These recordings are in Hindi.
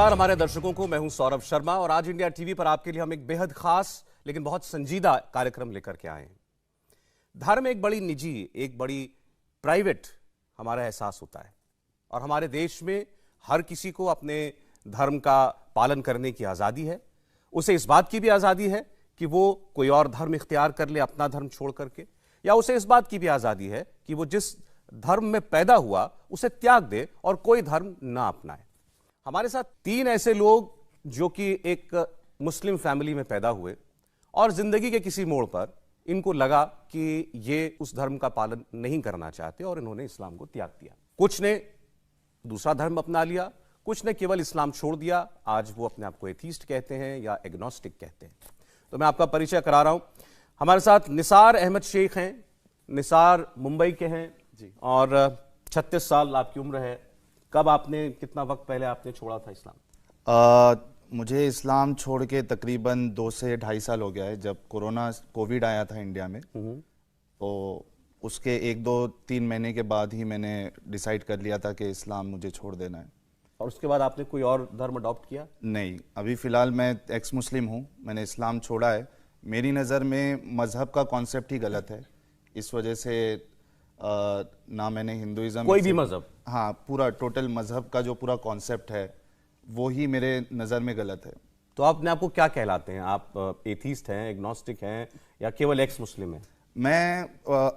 नमस्कार हमारे दर्शकों को, मैं हूं सौरभ शर्मा और आज इंडिया टीवी पर आपके लिए हम एक बेहद खास लेकिन बहुत संजीदा कार्यक्रम लेकर के आए हैं। धर्म एक बड़ी निजी, एक बड़ी प्राइवेट हमारा एहसास होता है और हमारे देश में हर किसी को अपने धर्म का पालन करने की आज़ादी है। उसे इस बात की भी आज़ादी है कि वो कोई और धर्म इख्तियार कर ले अपना धर्म छोड़ करके, या उसे इस बात की भी आज़ादी है कि वो जिस धर्म में पैदा हुआ उसे त्याग दे और कोई धर्म ना अपनाए। हमारे साथ तीन ऐसे लोग जो कि एक मुस्लिम फैमिली में पैदा हुए और जिंदगी के किसी मोड़ पर इनको लगा कि ये उस धर्म का पालन नहीं करना चाहते और इन्होंने इस्लाम को त्याग दिया। कुछ ने दूसरा धर्म अपना लिया, कुछ ने केवल इस्लाम छोड़ दिया। आज वो अपने आप को एथीस्ट कहते हैं या एग्नोस्टिक कहते हैं। तो मैं आपका परिचय करा रहा हूं। हमारे साथ निसार अहमद शेख हैं। निसार मुंबई के हैं जी और 36 साल आपकी उम्र है। कब आपने, कितना वक्त पहले आपने छोड़ा था इस्लाम? मुझे इस्लाम छोड़ के तकरीबन 2 से ढाई साल हो गया है। जब कोविड आया था इंडिया में, तो उसके 1-2-3 महीने के बाद ही मैंने डिसाइड कर लिया था कि इस्लाम मुझे छोड़ देना है। और उसके बाद आपने कोई और धर्म अडॉप्ट किया? नहीं, अभी फ़िलहाल मैं एक्स मुस्लिम हूँ। मैंने इस्लाम छोड़ा है। मेरी नज़र में मज़हब का कॉन्सेप्ट ही गलत है। इस वजह से ना मैंने हिंदुइज्म, कोई भी मज़हब, हाँ, पूरा टोटल मज़हब का जो पूरा कॉन्सेप्ट है वो ही मेरे नज़र में गलत है। तो आपने आपको क्या कहलाते हैं? आप एथीस्ट हैं, एग्नोस्टिक हैं या केवल एक्स मुस्लिम हैं? मैं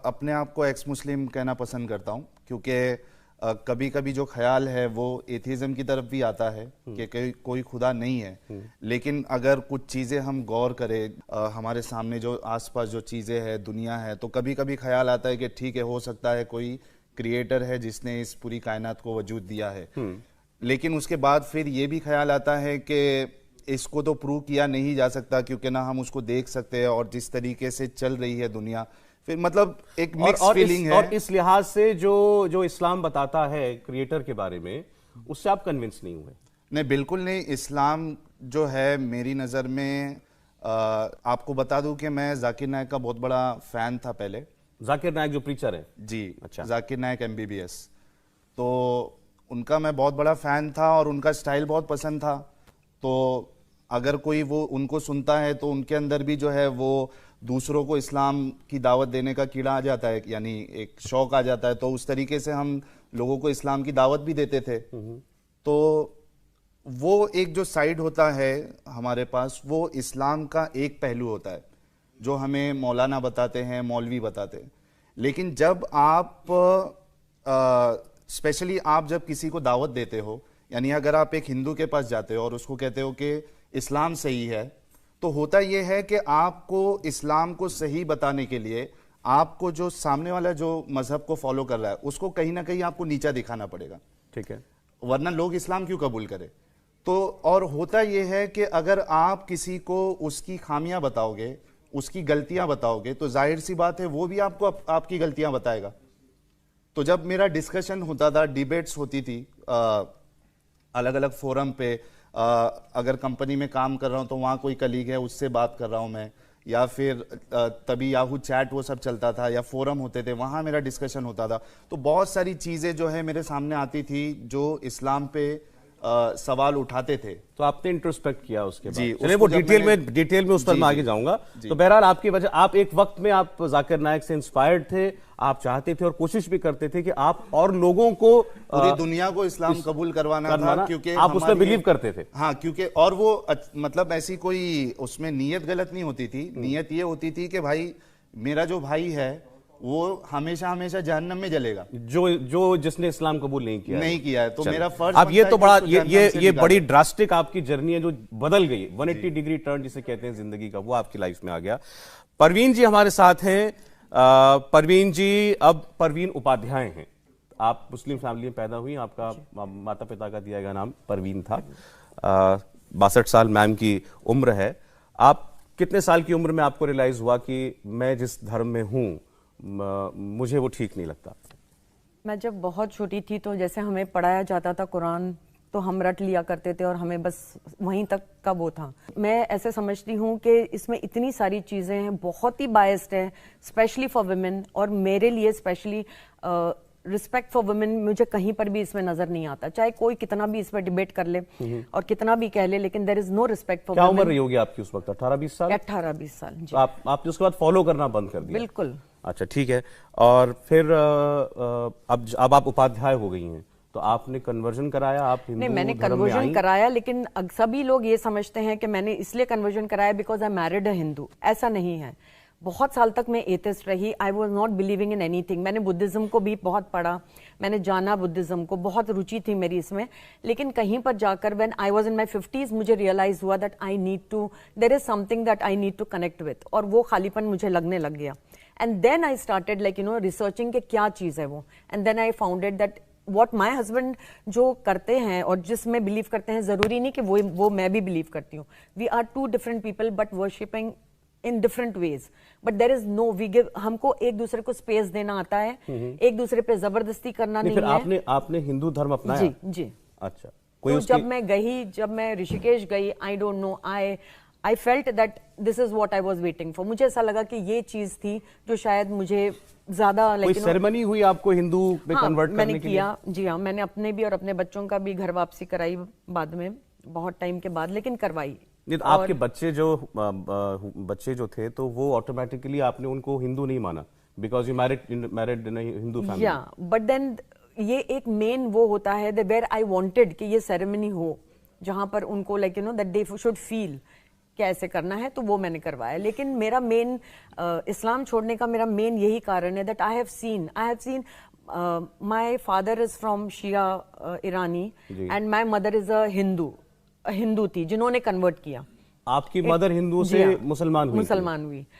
अपने आप को एक्स मुस्लिम कहना पसंद करता हूँ, क्योंकि कभी कभी जो ख्याल है वो एथीज़म की तरफ भी आता है कि कोई खुदा नहीं है। लेकिन अगर कुछ चीज़ें हम गौर करें, हमारे सामने जो आसपास जो चीज़ें हैं, दुनिया है, तो कभी कभी ख्याल आता है कि ठीक है, हो सकता है कोई क्रिएटर है जिसने इस पूरी कायनात को वजूद दिया है। लेकिन उसके बाद फिर ये भी ख्याल आता है कि इसको तो प्रूव किया नहीं जा सकता, क्योंकि ना हम उसको देख सकते हैं और जिस तरीके से चल रही है दुनिया, फिर मतलब एक मिक्स फीलिंग है। और इस लिहाज से जो इस्लाम बताता है क्रिएटर के बारे में, उससे आप कन्विंस नहीं हुए? नहीं, बिल्कुल नहीं। इस्लाम जो है मेरी नज़र में, आपको बता दूं कि मैं जाकिर नायक का बहुत बड़ा फ़ैन था पहले। जाकिर नायक जो प्रीचर है? जी, अच्छा। जाकिर नायक MBBS, तो उनका मैं बहुत बड़ा फ़ैन था और उनका स्टाइल बहुत पसंद था। तो अगर कोई वो उनको सुनता है तो उनके अंदर भी जो है वो दूसरों को इस्लाम की दावत देने का कीड़ा आ जाता है, यानी एक शौक आ जाता है। तो उस तरीके से हम लोगों को इस्लाम की दावत भी देते थे। तो वो एक जो साइड होता है हमारे पास, वो इस्लाम का एक पहलू होता है जो हमें मौलाना बताते हैं, मौलवी बताते हैं। लेकिन जब आप स्पेशली आप जब किसी को दावत देते हो, यानी अगर आप एक हिंदू के पास जाते हो और उसको कहते हो कि इस्लाम सही है, तो होता यह है कि आपको इस्लाम को सही बताने के लिए आपको जो सामने वाला जो मजहब को फॉलो कर रहा है उसको कहीं ना कहीं आपको नीचा दिखाना पड़ेगा, ठीक है, वरना लोग इस्लाम क्यों कबूल करें। तो और होता यह है कि अगर आप किसी को उसकी खामियां बताओगे, उसकी गलतियां बताओगे, तो जाहिर सी बात है वो भी आपको आपकी गलतियां बताएगा। तो जब मेरा डिस्कशन होता था, डिबेट्स होती थी अलग अलग फोरम पे, अगर कंपनी में काम कर रहा हूं तो वहां कोई कलीग है उससे बात कर रहा हूं मैं, या फिर तभी याहू चैट वो सब चलता था, या फोरम होते थे, वहां मेरा डिस्कशन होता था। तो बहुत सारी चीजें जो है मेरे सामने आती थी जो इस्लाम पे सवाल उठाते थे। तो आपने इंट्रोस्पेक्ट किया उसके बाद? जी, चलिए वो डिटेल में उस पर मैं आगे जाऊंगा। तो बहरहाल आपकी वजह, आप एक वक्त में आप जाकिर नायक से इंस्पायर्ड थे, आप चाहते थे और कोशिश भी करते थे कि आप और लोगों को, पूरी दुनिया को इस्लाम कबूल करवाना था, क्योंकि आप उसमें बिलीव करते थे। हाँ, क्योंकि और वो मतलब ऐसी कोई उसमें नीयत गलत नहीं होती थी। नीयत ये होती थी कि भाई मेरा जो भाई है वो हमेशा हमेशा जहन्नम में जलेगा, जो जिसने इस्लाम कबूल नहीं किया है। तो मेरा फर्ज अब ये तो बड़ा ये बड़ी ड्रास्टिक आपकी जर्नी है जो बदल गई, 180 डिग्री टर्न जिसे कहते हैं जिंदगी का, वो आपकी लाइफ में आ गया। परवीन जी हमारे साथ हैं। परवीन जी अब परवीन उपाध्याय हैं। आप मुस्लिम फैमिली में पैदा हुई, आपका माता पिता का दिया गया नाम परवीन था। 62 साल मैम की उम्र है। आप कितने साल की उम्र में आपको रियलाइज हुआ कि मैं जिस धर्म में हूं मुझे वो ठीक नहीं लगता? मैं जब बहुत छोटी थी तो जैसे हमें पढ़ाया जाता था कुरान, तो हम रट लिया करते थे और हमें बस वहीं तक का वो था। मैं ऐसे समझती हूँ कि इसमें इतनी सारी चीज़ें हैं, बहुत ही बायस्ड है, स्पेशली फॉर वुमेन, और मेरे लिए स्पेशली रिस्पेक्ट फॉर वुमेन मुझे कहीं पर भी इसमें नजर नहीं आता, चाहे कोई कितना भी इस पर डिबेट कर ले और कितना भी कह ले, लेकिन there is no respect for क्या वुमेन। उम्र रही होगी आपकी उस वक्त? 18-20 साल? 18-20 साल जी। तो आपने उसके बाद फॉलो करना बंद कर दिया? बिल्कुल। अच्छा, ठीक है। और फिर अब आप उपाध्याय हो गई हैं, तो आपने कन्वर्जन कराया? आप हिंदू नहीं, मैंने धर्म में कन्वर्जन आईं? कराया, लेकिन सभी लोग ये समझते हैं कि मैंने इसलिए कन्वर्जन कराया बिकॉज आई मैरिड अ हिंदू। ऐसा नहीं है। बहुत साल तक मैं एथिस्ट रही। I was not believing in anything. मैंने बुद्धिज्म को भी बहुत पढ़ा, मैंने जाना बुद्धिज्म को, बहुत रुचि थी मेरी इसमें। लेकिन कहीं पर जाकर when I was in my 50s मुझे रियलाइज हुआ that I need to, there is something that I need to connect with, और वो खालीपन मुझे लगने लग गया। And then I started like researching कि क्या चीज़ है वो, and then I founded that what my husband जो करते हैं और जिसमें बिलीव करते हैं, जरूरी नहीं कि वो मैं भी बिलीव करती हूँ। We are two different people but worshipping in different ways, but there is no we give, हमको एक दूसरे को स्पेस देना आता है, एक दूसरे पे जबरदस्ती करना नहीं फिर है। आपने हिंदू धर्म अपनाया? जी जी। अच्छा, कोई तो उसकी... जब मैं ऋषिकेश गई, I don't know, I felt that this is what I was waiting for. मुझे ऐसा लगा कि ये चीज थी जो शायद मुझे ज्यादा, कोई सेरेमनी हुई आपको हिंदू में कन्वर्ट करने मैंने के किया जी। हाँ, मैंने अपने भी और अपने बच्चों का भी घर वापसी कराई बाद में, बहुत टाइम के बाद, लेकिन करवाई। नहीं, तो आपके बच्चे जो थे तो वो ऑटोमेटिकली आपने उनको हिंदू नहीं माना because you married in Hindu family? या बट देन ये एक मेन वो होता है वेयर आई वांटेड कि ये सेरेमनी हो जहां पर उनको like that they should feel क्या ऐसे करना है, तो वो मैंने करवाया। लेकिन मेरा मेन इस्लाम छोड़ने का मेरा मेन यही कारण है that I have seen my father is from Shia Irani and my mother is a Hindu थी जिन्होंने कन्वर्ट किया। आपकी मदर हिंदू से मुसलमान हुई?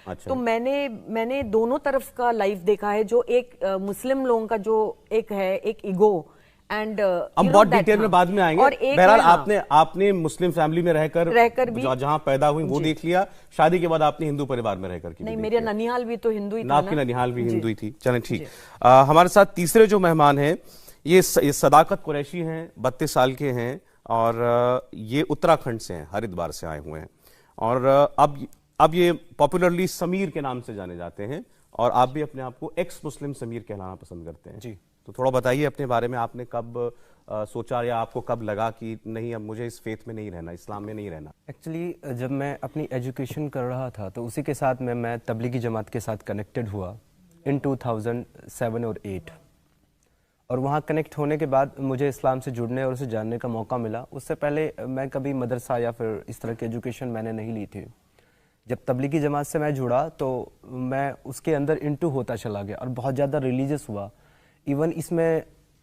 अच्छा। तो मैंने दोनों तरफ का लाइफ देखा है, जो एक मुस्लिम लोगों का जो एक है, एक ईगो एंड हम बहुत डिटेल में बाद में आएंगे। बहरहाल आपने मुस्लिम फैमिली में रहकर भी जहां पैदा हुई वो देख लिया, शादी के बाद आपने हिंदू परिवार में रहकर नहीं, मेरे ननिहाल भी तो हिंदू ही था। आपकी ननिहाल भी हिंदू ही थी। चलें, ठीक। हमारे साथ तीसरे जो मेहमान हैं ये सदाकत कुरैशी हैं, 32 साल के हैं और ये उत्तराखंड से हैं, हरिद्वार से आए हुए हैं और अब ये पॉपुलरली समीर के नाम से जाने जाते हैं और आप भी अपने आप को एक्स मुस्लिम समीर कहलाना पसंद करते हैं। जी, तो थोड़ा बताइए अपने बारे में। आपने कब सोचा या आपको कब लगा कि नहीं, अब मुझे इस फेथ में नहीं रहना, इस्लाम में नहीं रहना? एक्चुअली जब मैं अपनी एजुकेशन कर रहा था तो उसी के साथ में मैं तबलीगी जमात के साथ कनेक्टेड हुआ इन 2007 और 8, और वहाँ कनेक्ट होने के बाद मुझे इस्लाम से जुड़ने और उसे जानने का मौका मिला। उससे पहले मैं कभी मदरसा या फिर इस तरह की एजुकेशन मैंने नहीं ली थी। जब तबलीगी जमात से मैं जुड़ा तो मैं उसके अंदर इंटू होता चला गया और बहुत ज़्यादा रिलीजियस हुआ। इवन इसमें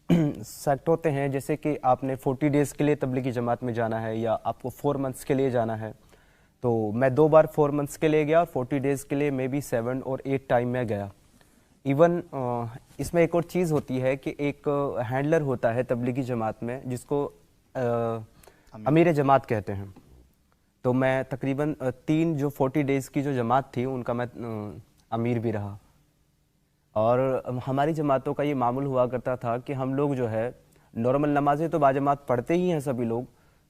सेक्ट होते हैं जैसे कि आपने 40 डेज़ के लिए तबलीगी जमात में जाना है या आपको 4 मंथ्स के लिए जाना है। तो मैं 2 बार 4 मंथ्स के लिए गया और 40 डेज़ के लिए मे बी 7 और 8 टाइम में गया। इवन इसमें एक और चीज़ होती है कि एक हैंडलर होता है तबलीगी जमात में जिसको अमीर जमात कहते हैं। तो मैं तकरीबन 3 जो 40 डेज़ की जो जमात थी उनका मैं अमीर भी रहा। और हमारी जमातों का ये मामूल हुआ करता था कि हम लोग जो है नॉर्मल नमाजें तो बाजमात पढ़ते ही हैं सभी लोग,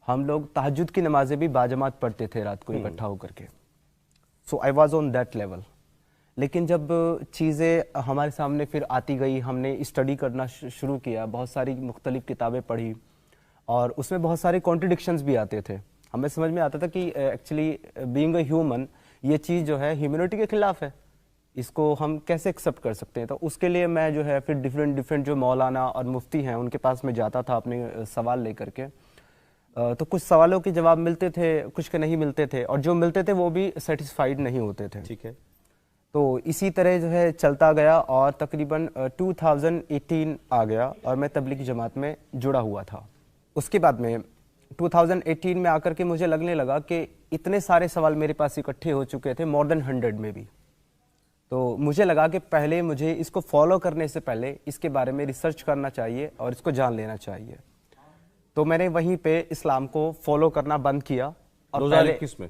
हम लोग तहज्जुद की नमाजें भी बाजमात पढ़ते थे रात को इकट्ठा होकर के। So I was on that level. लेकिन जब चीज़ें हमारे सामने फिर आती गई, हमने स्टडी करना शुरू किया, बहुत सारी मुख्तलिफ किताबें पढ़ी और उसमें बहुत सारे कॉन्ट्रडिक्शंस भी आते थे। हमें समझ में आता था कि एक्चुअली बीइंग अ ह्यूमन ये चीज़ जो है ह्यूमैनिटी के खिलाफ है, इसको हम कैसे एक्सेप्ट कर सकते हैं। तो उसके लिए मैं जो है फिर डिफरेंट जो मौलाना और मुफ्ती हैं उनके पास में जाता था अपने सवाल लेकर के। तो कुछ सवालों के जवाब मिलते थे, कुछ के नहीं मिलते थे, और जो मिलते थे वो भी सेटिस्फाइड नहीं होते थे। ठीक है। तो इसी तरह जो है चलता गया और तकरीबन 2018 आ गया और मैं तबलीगी जमात में जुड़ा हुआ था। उसके बाद में 2018 में आकर के मुझे लगने लगा कि इतने सारे सवाल मेरे पास इकट्ठे हो चुके थे, मोर देन 100 में भी। तो मुझे लगा कि पहले मुझे इसको फॉलो करने से पहले इसके बारे में रिसर्च करना चाहिए और इसको जान लेना चाहिए। तो मैंने वहीं पे इस्लाम को फॉलो करना बंद किया और 2021 में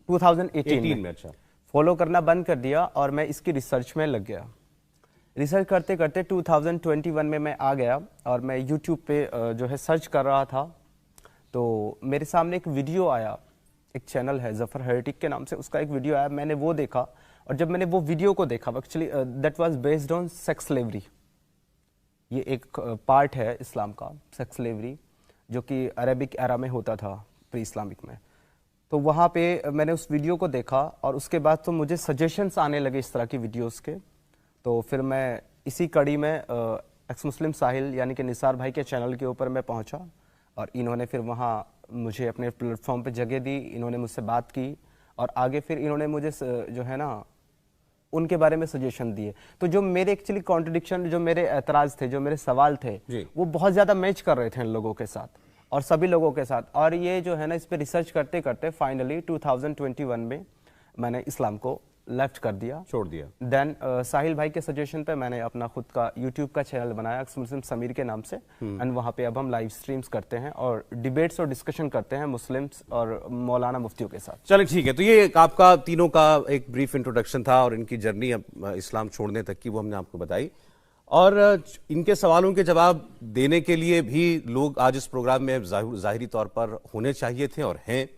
2018 में अच्छा फॉलो करना बंद कर दिया और मैं इसकी रिसर्च में लग गया। रिसर्च करते करते 2021 में मैं आ गया और मैं यूट्यूब पे जो है सर्च कर रहा था। तो मेरे सामने एक वीडियो आया, एक चैनल है जफर हेरेटिक के नाम से, उसका एक वीडियो आया, मैंने वो देखा। और जब मैंने वो वीडियो को देखा, actually that was based on sex slavery. ये एक पार्ट है इस्लाम का, सेक्स स्लेवरी, जो कि अरेबिक एरा में होता था, प्री इस्लामिक में। तो वहाँ पे मैंने उस वीडियो को देखा और उसके बाद तो मुझे सजेशंस आने लगे इस तरह की वीडियोस के। तो फिर मैं इसी कड़ी में एक्स मुस्लिम साहिल यानी कि निसार भाई के चैनल के ऊपर मैं पहुँचा और इन्होंने फिर वहाँ मुझे अपने प्लेटफॉर्म पे जगह दी, इन्होंने मुझसे बात की और आगे फिर इन्होंने मुझे जो है ना उनके बारे में सजेशन दिए। तो जो मेरे एक्चुअली कॉन्ट्रडिक्शन, जो मेरे एतराज़ थे, जो मेरे सवाल थे, वो बहुत ज़्यादा मैच कर रहे थे इन लोगों के साथ और सभी लोगों के साथ। और ये जो है ना, इस पर रिसर्च करते करते फाइनली 2021 में मैंने इस्लाम को लेफ्ट कर दिया, छोड़ दिया। देन साहिल भाई के सजेशन पे मैंने अपना खुद का यूट्यूब का चैनल बनाया मुस्लिम समीर के नाम से, एंड वहाँ पे अब हम लाइव स्ट्रीम्स करते हैं और डिबेट्स और डिस्कशन करते हैं मुस्लिम्स और मौलाना मुफ्तियों के साथ। चलिए ठीक है, तो ये एक आपका तीनों का एक ब्रीफ इंट्रोडक्शन था और इनकी जर्नी अब इस्लाम छोड़ने तक की वो हमने आपको बताई। और इनके सवालों के जवाब देने के लिए भी लोग आज इस प्रोग्राम में ज़ाहिरी तौर पर होने चाहिए थे और हैं,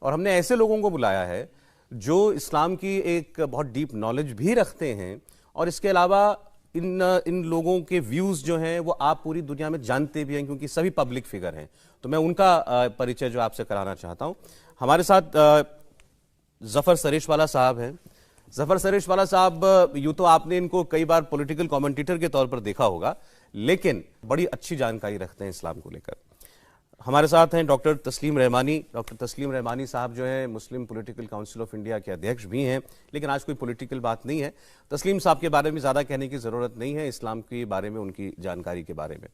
और हमने ऐसे लोगों को बुलाया है जो इस्लाम की एक बहुत डीप नॉलेज भी रखते हैं और इसके अलावा इन लोगों के व्यूज़ जो हैं वो आप पूरी दुनिया में जानते भी हैं क्योंकि सभी पब्लिक फिगर हैं। तो मैं उनका परिचय जो आपसे कराना चाहता हूं। हमारे साथ जफर सरेशवाला साहब हैं। जफर सरेशवाला साहब, यूं तो आपने इनको कई बार पॉलिटिकल कमेंटेटर के तौर पर देखा होगा, लेकिन बड़ी अच्छी जानकारी रखते हैं इस्लाम को लेकर। हमारे साथ हैं डॉक्टर तस्लीम रहमानी। डॉक्टर तस्लीम रहमानी साहब जो है मुस्लिम पॉलिटिकल काउंसिल ऑफ इंडिया के अध्यक्ष भी हैं, लेकिन आज कोई पॉलिटिकल बात नहीं है। तस्लीम साहब के बारे में ज़्यादा कहने की ज़रूरत नहीं है, इस्लाम के बारे में उनकी जानकारी के बारे में।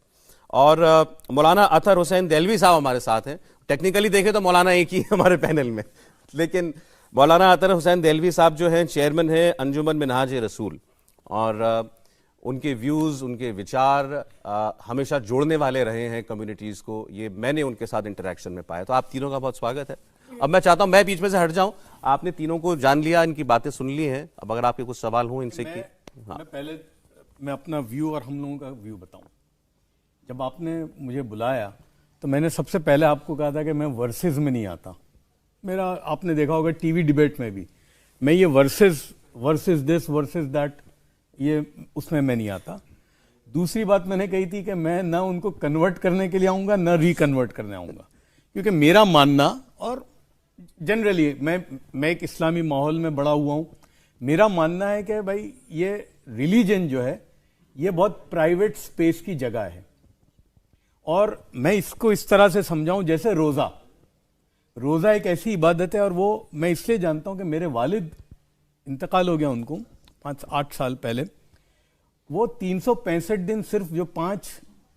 और मौलाना अतहर हुसैन देलवी साहब हमारे साथ हैं। टेक्निकली देखें तो मौलाना एक ही हमारे पैनल में, लेकिन मौलाना अतहर हुसैन देलवी साहब जो हैं चेयरमैन हैं अंजुमन मिनहाज रसूल, और उनके व्यूज़, उनके विचार हमेशा जोड़ने वाले रहे हैं कम्युनिटीज़ को। ये मैंने उनके साथ इंटरेक्शन में पाया। तो आप तीनों का बहुत स्वागत है। अब मैं चाहता हूं मैं बीच में से हट जाऊं। आपने तीनों को जान लिया, इनकी बातें सुन ली हैं। अब अगर आपके कुछ सवाल हो इनसे कि मैं अपना व्यू और हम लोगों का व्यू बताऊं। जब आपने मुझे बुलाया तो मैंने सबसे पहले आपको कहा था कि मैं वर्सेस में नहीं आता। मेरा आपने देखा होगा टीवी डिबेट में भी मैं ये वर्सेस दिस वर्सेस दैट, ये उसमें मैं नहीं आता। दूसरी बात मैंने कही थी कि मैं ना उनको कन्वर्ट करने के लिए आऊँगा ना रिकन्वर्ट करने आऊँगा, क्योंकि मेरा मानना, और जनरली मैं एक इस्लामी माहौल में बड़ा हुआ हूँ, मेरा मानना है कि भाई ये रिलीजन जो है ये बहुत प्राइवेट स्पेस की जगह है। और मैं इसको इस तरह से समझाऊं जैसे रोज़ा एक ऐसी इबादत है, और वो मैं इसलिए जानता हूँ कि मेरे वालिद इंतकाल हो गया उनको 5-8 साल पहले। वो 365 दिन सिर्फ जो 5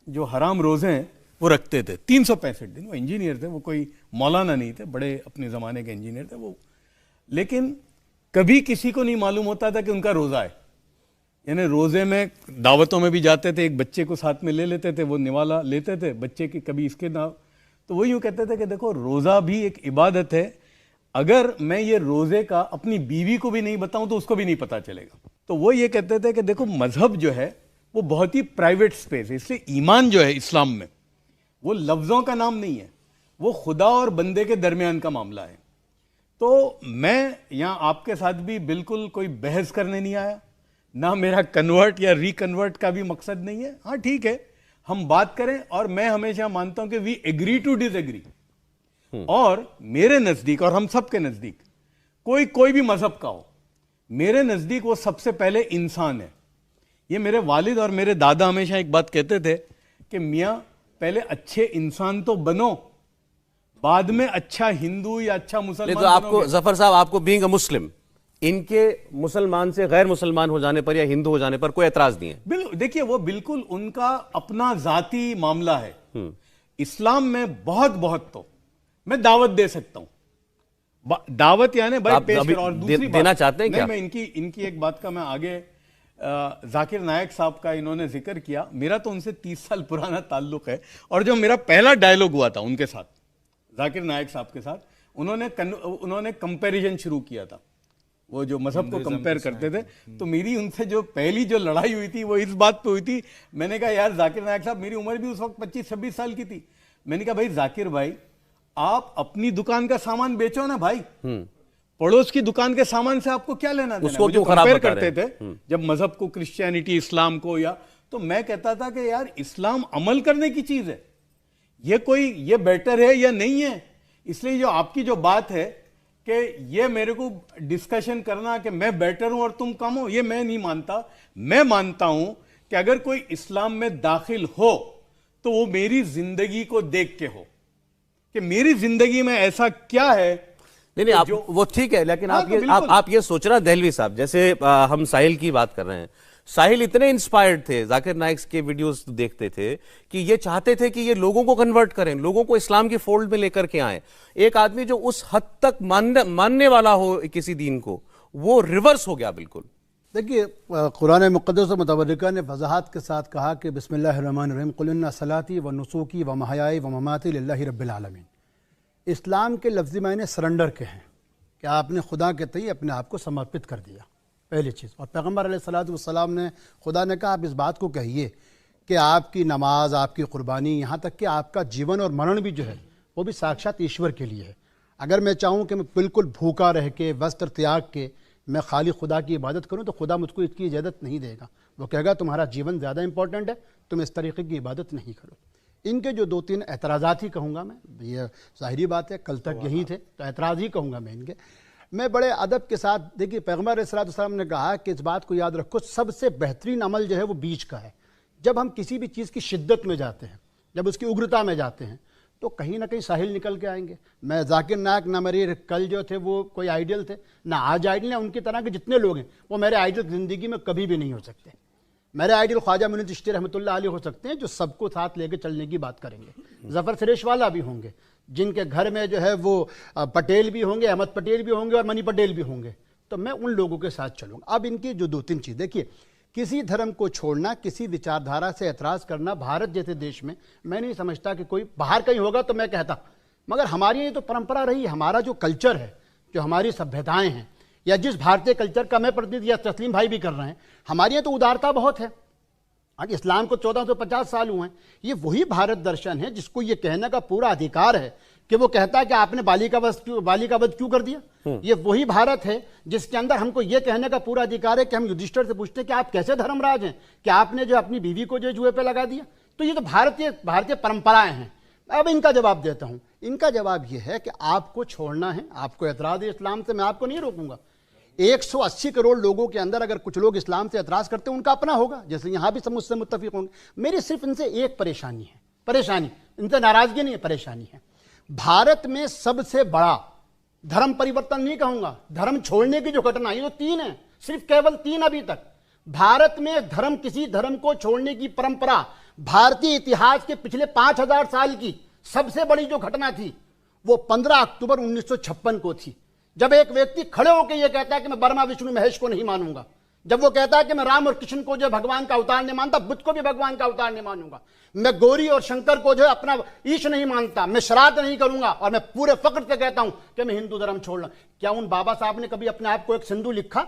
जो हराम रोजे हैं वो रखते थे। 365 दिन। वो इंजीनियर थे, वो कोई मौलाना नहीं थे, बड़े अपने ज़माने के इंजीनियर थे वो। लेकिन कभी किसी को नहीं मालूम होता था कि उनका रोज़ा है। यानी रोज़े में दावतों में भी जाते थे, एक बच्चे को साथ में ले लेते थे, वो निवाला लेते थे बच्चे की, कभी इसके ना। तो वो यूँ कहते थे कि देखो रोज़ा भी एक इबादत है, अगर मैं ये रोजे का अपनी बीवी को भी नहीं बताऊं तो उसको भी नहीं पता चलेगा। तो वो ये कहते थे कि देखो मजहब जो है वो बहुत ही प्राइवेट स्पेस है, इसलिए ईमान जो है इस्लाम में वो लफ्जों का नाम नहीं है, वो खुदा और बंदे के दरमियान का मामला है। तो मैं यहां आपके साथ भी बिल्कुल कोई बहस करने नहीं आया, ना मेरा कन्वर्ट या रिकन्वर्ट का भी मकसद नहीं है। हाँ ठीक है, हम बात करें, और मैं हमेशा मानता हूं कि वी एग्री टू डिसएग्री। और मेरे नजदीक और हम सब के नजदीक कोई भी मजहब का हो, मेरे नजदीक वो सबसे पहले इंसान है। ये मेरे वालिद और मेरे दादा हमेशा एक बात कहते थे कि मियां पहले अच्छे इंसान तो बनो, बाद में अच्छा हिंदू या अच्छा मुसलमान। तो आपको जफर साहब, आपको बीइंग अ मुस्लिम, इनके मुसलमान से गैर मुसलमान हो जाने पर या हिंदू हो जाने पर कोई एतराज नहीं है? बिल्कुल, देखिए वो बिल्कुल उनका अपना जाती मामला है। इस्लाम में बहुत तो मैं दावत दे सकता हूं, दावत यानी भाई पेश करो। और दूसरी देना चाहते हैं क्या? मैं इनकी एक बात का मैं आगे जाकिर नायक साहब का इन्होंने जिक्र किया, मेरा तो उनसे 30 साल पुराना ताल्लुक है। और जो मेरा पहला डायलॉग हुआ था उनके साथ, जाकिर नायक साहब के साथ, उन्होंने कंपैरिजन शुरू किया था, वो जो मजहब को कंपेयर करते थे। तो मेरी उनसे जो पहली जो लड़ाई हुई थी वो इस बात पे हुई थी, मैंने कहा यार जाकिर नायक साहब, मेरी उम्र भी उस वक्त 25-26 साल की थी। मैंने कहा भाई जाकिर भाई, आप अपनी दुकान का सामान बेचो ना भाई, पड़ोस की दुकान के सामान से आपको क्या लेना देना? उसको जो खराब कंपेयर करते थे जब मजहब को, क्रिश्चियनिटी, इस्लाम को, या तो मैं कहता था कि यार इस्लाम अमल करने की चीज है, ये बेटर है या नहीं है। इसलिए जो आपकी जो बात है कि ये मेरे को डिस्कशन करना कि मैं बेटर हूं और तुम कम हो, ये मैं नहीं मानता। मैं मानता हूं कि अगर कोई इस्लाम में दाखिल हो तो वो मेरी जिंदगी को देख के हो कि मेरी जिंदगी में ऐसा क्या है। नहीं, आप वो ठीक है, लेकिन आप ये सोच रहे हैं दहलवी साहब, जैसे हम साहिल की बात कर रहे हैं, साहिल इतने इंस्पायर्ड थे, जाकिर नाइक के वीडियोस देखते थे कि ये चाहते थे कि ये लोगों को कन्वर्ट करें, लोगों को इस्लाम की फोल्ड में लेकर के आए। एक आदमी जो उस हद तक मानने वाला हो किसी दीन को, वो रिवर्स हो गया बिल्कुल। देखिए, कुरान मुक़द्दस और मुतवर्रिका ने वज़ाहत के साथ कहा कि बिस्मिल्लाहिर्रहमानिर्रहीम कुल इन्ना सलाती व नुसूकी व महयाई व ममाती लिल्लाहि रब्बिल आलमीन। इस्लाम के लफ्ज़ी मायने सरेंडर के हैं कि आपने खुदा के तई अपने आप को समर्पित कर दिया, पहली चीज़। और पैगम्बर अलैहिस्सलातु वस्सलाम ने, खुदा ने कहा आप इस बात को कहिए कि आपकी नमाज, आपकी कुर्बानी, यहाँ तक कि आपका जीवन और मरण भी जो है वो भी साक्षात ईश्वर के लिए है। अगर मैं चाहूँ कि मैं बिल्कुल भूखा रह के, वस्त्र त्याग के मैं खाली खुदा की इबादत करूँ तो खुदा मुझको इसकी इजाज़त नहीं देगा। वो कहेगा तुम्हारा जीवन ज़्यादा इंपॉर्टेंट है, तुम इस तरीके की इबादत नहीं करो। इनके जो 2-3 एतराज़ात ही कहूँगा मैं, ये ज़ाहिरी बात है, कल तक यही थे तो एतराज़ ही कहूँगा मैं इनके। मैं बड़े अदब के साथ, देखिए पैगम्बर अलैहिस्सलाम ने कहा कि इस बात को याद रखो, सबसे बेहतरीन अमल जो है वो बीच का है। जब हम किसी भी चीज़ की शिद्दत में जाते हैं, जब उसकी उग्रता में जाते हैं, तो कहीं ना कहीं साहिल निकल के आएंगे। मैं जाकिर नायक ना मेरे कल जो थे वो कोई आइडियल थे, ना आज आइडियल है। उनकी तरह के जितने लोग हैं वो मेरे आइडियल ज़िंदगी में कभी भी नहीं हो सकते। मेरे आइडियल ख्वाजा मुनीर चिश्ती रहमतुल्लाह अलैह हो सकते हैं, जो सबको साथ लेके चलने की बात करेंगे। ज़फ़र सरेश वाला भी होंगे, जिनके घर में जो है वो पटेल भी होंगे, अहमद पटेल भी होंगे और मनी पटेल भी होंगे। तो मैं उन लोगों के साथ चलूँगा। अब इनकी जो 2-3 चीज़, देखिए, किसी धर्म को छोड़ना, किसी विचारधारा से एतराज़ करना भारत जैसे देश में मैं नहीं समझता कि कोई बाहर कहीं होगा तो मैं कहता, मगर हमारी ये तो परंपरा रही। हमारा जो कल्चर है, जो हमारी सभ्यताएं हैं, या जिस भारतीय कल्चर का मैं प्रतिनिधि, या तस्लीम भाई भी कर रहे हैं, हमारे यहाँ तो उदारता बहुत है। आज इस्लाम को 1450 साल हुए हैं। ये वही भारत दर्शन है जिसको ये कहने का पूरा अधिकार है कि वो कहता है कि आपने बालिका वध क्यों कर दिया। ये वही भारत है जिसके अंदर हमको ये कहने का पूरा अधिकार है कि हम युधिष्ठिर से पूछते हैं कि आप कैसे धर्मराज हैं, कि आपने जो अपनी बीवी को जो जुए पे लगा दिया। तो ये तो भारतीय परंपराएं हैं। अब इनका जवाब देता हूं। इनका जवाब ये है कि आपको छोड़ना है, आपको एतराज़ है इस्लाम से, मैं आपको नहीं रोकूंगा। 180 करोड़ लोगों के अंदर अगर कुछ लोग इस्लाम से एतराज़ करते हैं, उनका अपना होगा, जैसे यहां भी सब मुझसे मुत्तफिक होंगे। मेरी सिर्फ इनसे एक परेशानी है, इनसे नाराजगी नहीं है, परेशानी है। भारत में सबसे बड़ा धर्म परिवर्तन नहीं कहूंगा, धर्म छोड़ने की जो घटना, ये तो 3 है, सिर्फ केवल 3 अभी तक। भारत में किसी धर्म को छोड़ने की परंपरा भारतीय इतिहास के पिछले 5000 साल की सबसे बड़ी जो घटना थी वो 15 अक्टूबर 1956 को थी, जब एक व्यक्ति खड़े होकर यह कहता है कि मैं ब्रह्मा विष्णु महेश को नहीं मानूंगा। जब वो कहता है कि मैं राम और कृष्ण को जो भगवान का अवतार नहीं मानता, बुद्ध को भी भगवान का अवतार नहीं मानूंगा, मैं गौरी और शंकर को जो अपना ईश नहीं मानता, मैं श्राद्ध नहीं करूंगा, और मैं पूरे फक्र से कहता हूं कि मैं हिंदू धर्म छोड़ रहा। क्या उन बाबा साहब ने कभी अपने आप को एक सिंधु लिखा?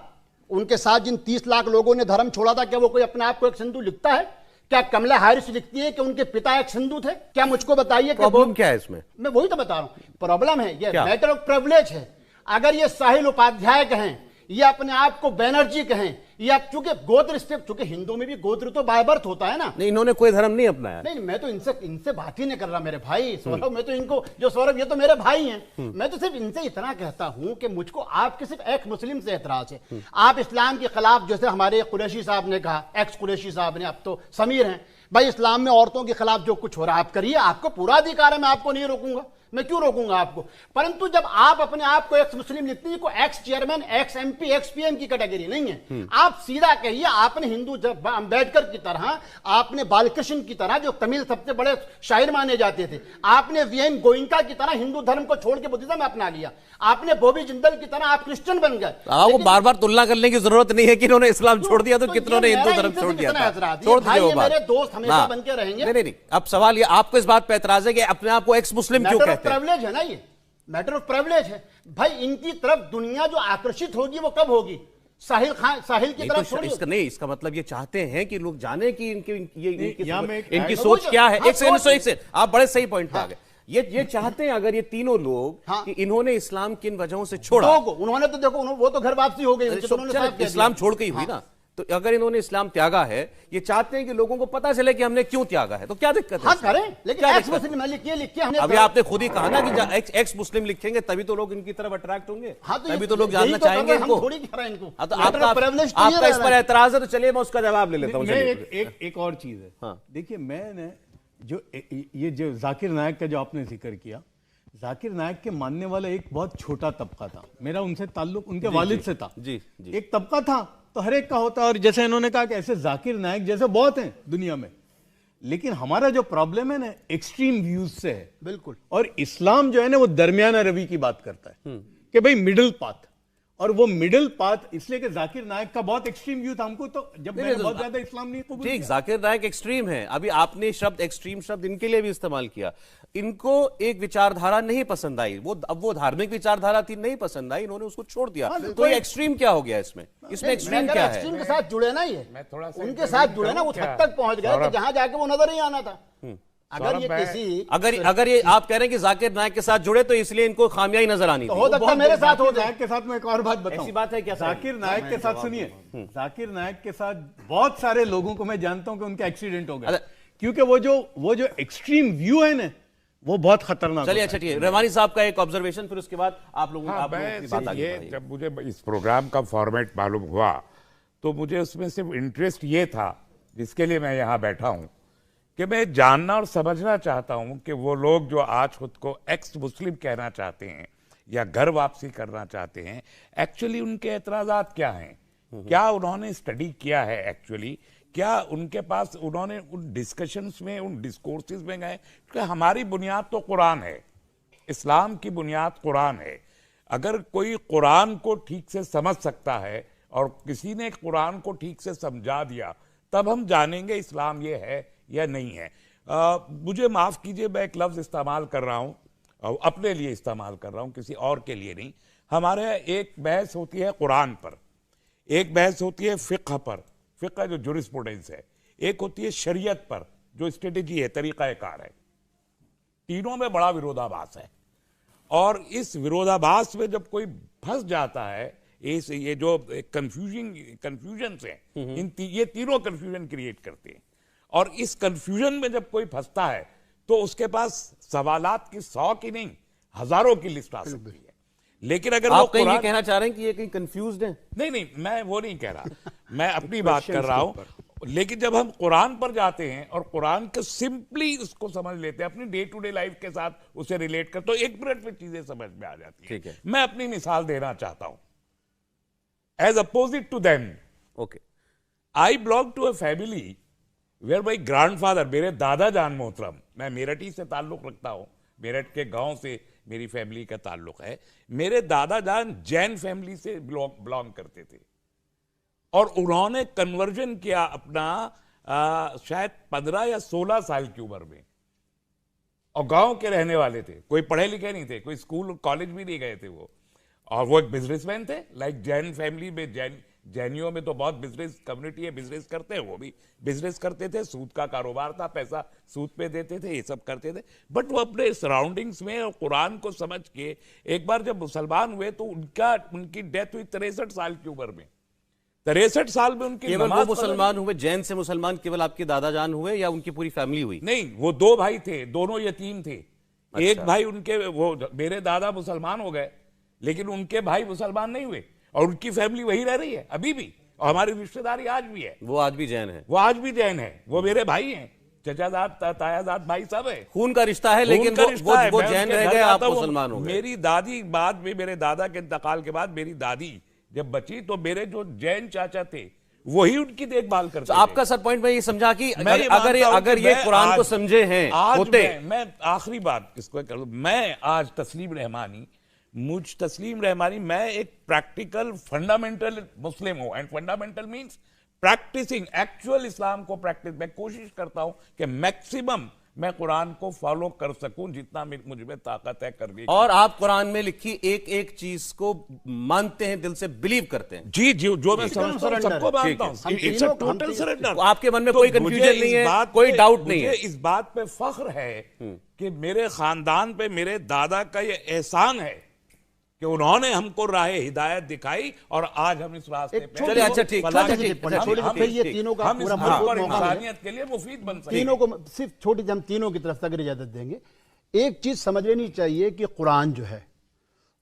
उनके साथ जिन 30 लाख लोगों ने धर्म छोड़ा था, क्या वो कोई अपने आप को एक सिंधु लिखता है? क्या कमला हैरिस लिखती है कि उनके पिता एक सिंधु थे? क्या मुझको बताइए, प्रॉब्लम क्या है इसमें? मैं वही तो बता रहा हूं, प्रॉब्लम है ये मैटर ऑफ प्रिविलेज है। अगर ये साहिल उपाध्याय कहें, ये अपने आप को बैनर्जी कहें, या चूंकि गोत्र, चूंकि हिंदू में भी गोत्र तो बाय बर्थ होता है ना। नहीं, इन्होंने कोई धर्म नहीं अपनाया। नहीं, मैं तो इनसे बात ही नहीं कर रहा मेरे भाई सौरभ। मैं तो इनको, जो सौरभ ये तो मेरे भाई हैं, मैं तो सिर्फ इनसे इतना कहता हूं कि मुझको आपके सिर्फ एक मुस्लिम से एतराज है। आप इस्लाम के खिलाफ, जैसे हमारे कुरैशी साहब ने कहा, एक्स कुरैशी साहब ने, अब तो समीर हैं, भाई इस्लाम में औरतों के खिलाफ जो कुछ हो रहा है आप करिए, आपको पूरा अधिकार है, मैं आपको नहीं रोकूंगा, मैं क्यों रोकूंगा आपको। परंतु जब आप अपने आप को एक्स मुस्लिम लिखते हैं, कोई x chairman, x MP, x PM की कैटेगरी नहीं है। आप सीधा कहिए, आपने हिंदू अंबेडकर की तरह, आपने बालकृष्ण की तरह, जो तमिल सबसे बड़े शायर माने जाते थे, आपने वीएन गोइंका की तरह हिंदू धर्म को छोड़ के बुद्धिज्म अपना लिया, आपने बॉबी जिंदल की तरह आप क्रिश्चियन बन गए। वो बार बार तुलना करने की जरूरत नहीं है कि इन्होंने इस्लाम छोड़ दिया तो कितनों ने हिंदू धर्म छोड़ दिया था। छोड़ दीजिए, मेरे दोस्त हमेशा बन के रहेंगे। नहीं, अब सवाल ये, आपको इस बात पे एतराज है कि अपने आप को एक्स मुस्लिम क्यों कहते हैं? प्रिविलेज है ना, ये मैटर ऑफ प्रिविलेज है भाई। इनकी तरफ दुनिया जो आकर्षित होगी वो कब होगी? साहिल की तरफ तो इसका मतलब ये चाहते हैं कि लोग जाने कि इनकी सोच सोच क्या है। एक से आप बड़े सही पॉइंट पे आ गए। ये चाहते हैं अगर ये तीनों लोग कि इन्होंने इस्लाम किन वजहों से छोड़ा। उन्होंने तो देखो, वो तो घर वापसी हो गई, इस्लाम छोड़ के ही हुई ना। तो अगर इन्होंने इस्लाम त्यागा है, ये चाहते हैं कि लोगों को पता चले कि हमने क्यों त्यागा है, तो क्या दिक्कत है? हाँ करें, लेकिन क्या एक्स दिक्कत है? मुस्लिम लिखिए हमने अभी आपने खुद ही कहा ना कि एक्स मुस्लिम लिखेंगे तभी तो लोग इनकी तरफ अट्रैक्ट होंगे, हाँ, तो तभी तो लोग यही जानना तो कर चाहेंगे रहे हैं, हम इनको। थोड़ी कह रहे हैं इनको। हाँ, तो Letter of privilege तो ये आपका इस रह पर रहा है। एतराज है, तो चलिए मैं उसका जवाब ले लेता हूँ। मैं चलिए। एक और चीज है। हाँ। देखिए, मैंने ये जो जाकिर नायक का जो आपने जिक्र किया, जाकिर नायक के मानने वाला एक बहुत छोटा तबका था। मेरा उनसे ताल्लुक उनके वालिद से था। जी, जी। एक तबका था तो हर एक का होता है, और जैसे इन्होंने कहा कि ऐसे जाकिर नायक जैसे बहुत हैं दुनिया में, लेकिन हमारा जो प्रॉब्लम है ना, एक्सट्रीम व्यूज से है। बिल्कुल। और इस्लाम जो है ना, वो दरमियाना रवि की बात करता है कि भाई मिडिल पाथ, और वो मिडिल पाथ इसलिए कि जाकिर नायक का बहुत एक्सट्रीम व्यू था। हमको तो जब मैंने बहुत ज्यादा इस्लाम नहीं कबूल ठीक, किया। जाकिर नायक एक्सट्रीम है। अभी आपने शब्द एक्सट्रीम शब्द इनके लिए भी इस्तेमाल किया। इनको एक विचारधारा नहीं पसंद आई, अब वो धार्मिक विचारधारा थी, नहीं पसंद आई, इन्होंने उसको छोड़ दिया। तो ये एक्सट्रीम क्या हो गया इसमें एक्सट्रीम क्या है? एक्सट्रीम के साथ जुड़े ना, ये मैं थोड़ा सा उनके साथ जुड़े ना, उस हद तक पहुंच गए कि जहां जाके वो नजर नहीं आना था। अगर ये किसी अगर ये आप कह रहे हैं कि जाकिर नायक के साथ जुड़े तो इसलिए इनको खामियाई नजर आनी तो थी। हो सकता है मेरे साथ हो जाकिर जाए। नायक के साथ मैं एक और बात बताऊं। ऐसी बात है क्या? जाकिर नायक के साथ सुनिए, जाकिर नायक के साथ बहुत सारे लोगों को मैं जानता हूं कि उनका एक्सीडेंट हो गया, अच्छा। क्योंकि वो जो एक्सट्रीम व्यू है ना, वो बहुत खतरनाक चलिए, होता अच्छा है। ठीक है, रहमानी साहब का एक ऑब्जर्वेशन, फिर उसके बाद आप लोगों हाँ, आप लोगों मैं की बात सिर्फ आगे ये, बढ़ाइए। जब मुझे इस प्रोग्राम का फॉर्मेट मालूम हुआ तो मुझे उसमें सिर्फ इंटरेस्ट ये था, जिसके लिए मैं यहाँ बैठा हूँ, कि मैं जानना और समझना चाहता हूँ कि वो लोग जो आज खुद को एक्स मुस्लिम कहना चाहते हैं या घर वापसी करना चाहते हैं, एक्चुअली उनके एतराज़ात क्या हैं, क्या उन्होंने स्टडी किया है एक्चुअली, क्या उनके पास उन्होंने उन डिस्कशंस में, उन डिस्कोर्सेज में गए? क्योंकि हमारी बुनियाद तो कुरान है, इस्लाम की बुनियाद कुरान है। अगर कोई कुरान को ठीक से समझ सकता है और किसी ने कुरान को ठीक से समझा दिया, तब हम जानेंगे इस्लाम ये है या नहीं है। मुझे माफ़ कीजिए, मैं एक लफ्ज़ इस्तेमाल कर रहा हूँ, अपने लिए इस्तेमाल कर रहा हूँ, किसी और के लिए नहीं। हमारे एक बहस होती है कुरान पर, एक बहस होती है फ़िक़्ह पर, फ़िक़्ह जो जुरिस्प्रूडेंस है, एक होती है शरीयत पर जो स्ट्रेटेजी है, तरीक़ाकार है। तीनों में बड़ा विरोधाभास है, और इस विरोधाभास में जब कोई फंस जाता है, ये जो कंफ्यूजन है, ये तीनों कंफ्यूजन क्रिएट करते हैं, और इस कंफ्यूजन में जब कोई फंसता है तो उसके पास सवालात की 100 की नहीं, हजारों की लिस्ट आ सकती है। लेकिन अगर आप वो कहीं ये कुरान, कहना चाह रहे हैं कि ये कहीं कंफ्यूज्ड है? नहीं, मैं वो नहीं कह रहा, मैं अपनी बात कर रहा हूं। लेकिन जब हम कुरान पर जाते हैं और कुरान को सिंपली उसको समझ लेते हैं, अपनी डे टू डे लाइफ के साथ उसे रिलेट कर, तो 1 मिनट में चीजें समझ में आ जाती ठीक है। मैं अपनी मिसाल देना चाहता हूं। As opposite to them, okay, I belong to a family where my grandfather, मेरे दादा जान मोहतरम, मैं मेरठ ही से ताल्लुक रखता हूं, मेरठ के गांव से मेरी फैमिली का ताल्लुक है। मेरे दादा जान जैन फैमिली से बिलोंग करते थे, और उन्होंने कन्वर्जन किया अपना शायद 15 या 16 साल की उम्र में, और गांव के रहने वाले थे, कोई पढ़े लिखे नहीं थे, कोई स्कूल कॉलेज भी नहीं गए थे वो, और वो एक बिजनेसमैन थे। लाइक जैन फैमिली में, जैनियों में तो बहुत बिजनेस कम्युनिटी है, बिजनेस करते हैं, वो भी बिजनेस करते थे, सूद का कारोबार था, पैसा सूद पे देते थे, ये सब करते थे। बट वो अपने सराउंडिंग्स में और कुरान को समझ के एक बार जब मुसलमान हुए तो उनकी डेथ हुई 63 साल की उम्र में। 63 साल में उनकी केवल वो नमाज मुसलमान हुए, जैन से मुसलमान केवल आपके दादा जान हुए या उनकी पूरी फैमिली हुई? नहीं, वो 2 भाई थे, दोनों यतीम थे। एक भाई उनके, वो मेरे दादा मुसलमान हो गए, लेकिन उनके भाई मुसलमान नहीं हुए, और उनकी फैमिली वही रह रही है अभी भी, और हमारी रिश्तेदारी आज भी है। वो आज भी जैन है? वो आज भी जैन है, वो मेरे भाई हैं, चचाजाद तायाजाद भाई सब है, खून का रिश्ता है, लेकिन वो जैन रह गए, आप मुसलमान हो गए। मेरी दादी बाद में, मेरे दादा के इंतकाल के बाद मेरी दादी जब बची तो मेरे जो जैन चाचा थे वही उनकी देखभाल करते तो थे। आपका सर पॉइंट में ये समझा कि मैं ये मानता हूं अगर कि ये मैं कुरान आज- को समझे हैं आज होते, मैं आखिरी बात इसको कर लूं, मैं आज तस्लीम रहमानी, मैं एक प्रैक्टिकल फंडामेंटल मुस्लिम हूं, and fundamental means practising actual Islam को प्रैक्टिस। मैं कोशिश करता हूं कि मैक्सिमम मैं कुरान को फॉलो कर सकूं जितना मुझ में ताकत है करने की। और आप कुरान में लिखी एक एक चीज को मानते हैं, दिल से बिलीव करते हैं। जी, जो मैं समझता हूं सबको मानता हूं, इट्स अ टोटल सरेंडर। आपके मन में कोई कंफ्यूजन नहीं है, कोई डाउट नहीं है। मुझे इस बात पे फख्र है कि मेरे खानदान पे मेरे दादा का ये एहसान है कि उन्होंने हमको राह हिदायत दिखाई और आज हम इस रास्ते पे चलिए, अच्छा, ठीक, फलाह छोटे- की ठीक, फलाह- छोटे- हम फिर ये इस- तीनों का हम इस पूरा मुल्क मौका और मिलेगा। इंसानियत के लिए मुफीद बन सकते हैं। तीनों को सिर्फ छोटी हम तीनों की तरफ से अगर इजाजत देंगे, एक चीज समझ लेनी चाहिए कि कुरान जो है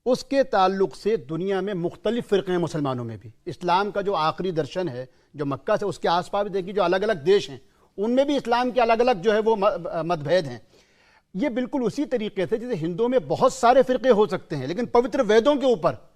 उसके ताल्लुक से दुनिया में मुख्तलिफ फ़िरक़े हैं मुसलमानों में भी। इस्लाम का जो आखिरी दर्शन है जो मक्का से उसके आसपास देखिए जो अलग अलग देश हैं उनमें भी इस्लाम के अलग अलग जो है वो मतभेद हैं। ये बिल्कुल उसी तरीके से जैसे हिंदुओं में बहुत सारे फ़िरक़े हो सकते हैं लेकिन पवित्र वेदों के ऊपर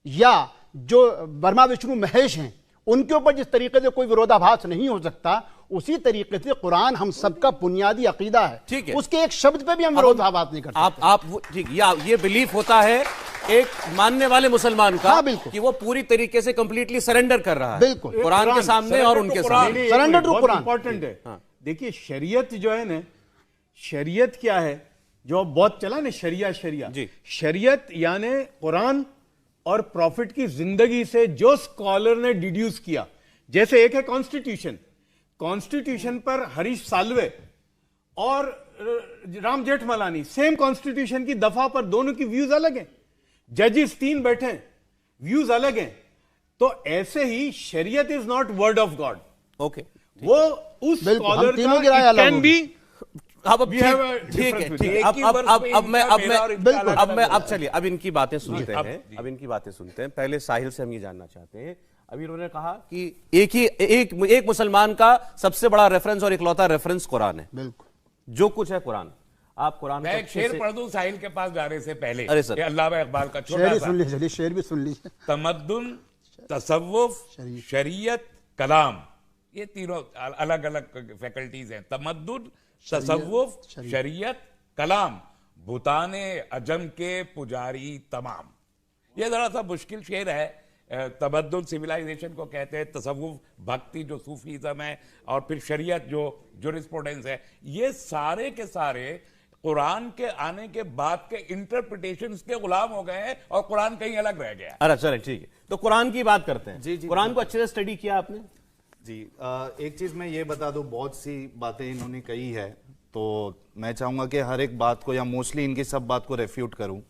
या जो ब्रह्मा विष्णु महेश हैं उनके ऊपर जिस तरीके से कोई विरोधाभास नहीं हो सकता, उसी तरीके से कुरान हम सबका बुनियादी अकीदा है। ठीक है। उसके एक शब्द पे भी हम विरोधाभास नहीं करते। आप ठीक, ये बिलीफ होता है एक मानने वाले मुसलमान का, हाँ, बिल्कुल। कि वो पूरी तरीके से कंप्लीटली सरेंडर कर रहा है बिल्कुल। कुरान के सामने और उनके सामने। Surrender to Quran। इंपॉर्टेंट है। देखिए शरीयत जो है ना, शरीयत क्या है जो अब बहुत चला ना, शरिया जी। शरीयत यानी कुरान और प्रॉफिट की जिंदगी से जो स्कॉलर ने डिड्यूस किया। जैसे एक है कॉन्स्टिट्यूशन, कॉन्स्टिट्यूशन पर हरीश साल्वे और राम जेठमलानी सेम कॉन्स्टिट्यूशन की दफा पर दोनों की व्यूज अलग हैं, जजेस 3 बैठे हैं, व्यूज अलग हैं। तो ऐसे ही शरीयत is not word of God. Okay, वो उस बिल्कुल, हम स्कॉलर तीनों की राय का अलग कैन होगी। बी अब We have a ठीक है, difference ठीक है। between- अब चलिए अब इनकी बातें सुनते हैं। अब इनकी बातें सुनते हैं। पहले साहिल से हम ये जानना चाहते हैं, अभी उन्होंने कहा कि एक मुसलमान का सबसे बड़ा रेफरेंस और इकलौता रेफरेंस कुरान है। बिल्कुल, जो कुछ है कुरान, आप कुरान मैं को एक अच्छे शेर से- पढ़ दूं साहिल के पास जाने से पहले। अरे सर। ये अल्लामा इकबाल का शेर छोटा भी सा सुन लीजिए, चलिए शेर भी सुन लीजिए। तमद्दुन, तसव्वुफ, शरीयत, कलाम, ये तीनों अलग अलग फैकल्टीज हैं। तमद्दुन, तसव्वुफ, शरीयत, कलाम, भूताने अजम के पुजारी तमाम। ये जरा सा मुश्किल शेर है। तमद्दुन सिविलाइजेशन को कहते हैं, तसव्वुफ भक्ति जो सूफीज़म है, और फिर शरीयत जो जुरिस्प्रूडेंस है। ये सारे के सारे कुरान के आने के बाद के इंटरप्रिटेशंस के गुलाम हो गए हैं और कुरान कहीं अलग रह गया। अरे चले ठीक है, तो कुरान की बात करते हैं। जी, जी। कुरान को अच्छे से स्टडी किया आपने? जी, एक चीज मैं ये बता दूं, बहुत सी बातें इन्होंने कही है तो मैं चाहूंगा कि हर एक बात को या मोस्टली इनकी सब बात को रेफ्यूट करूं।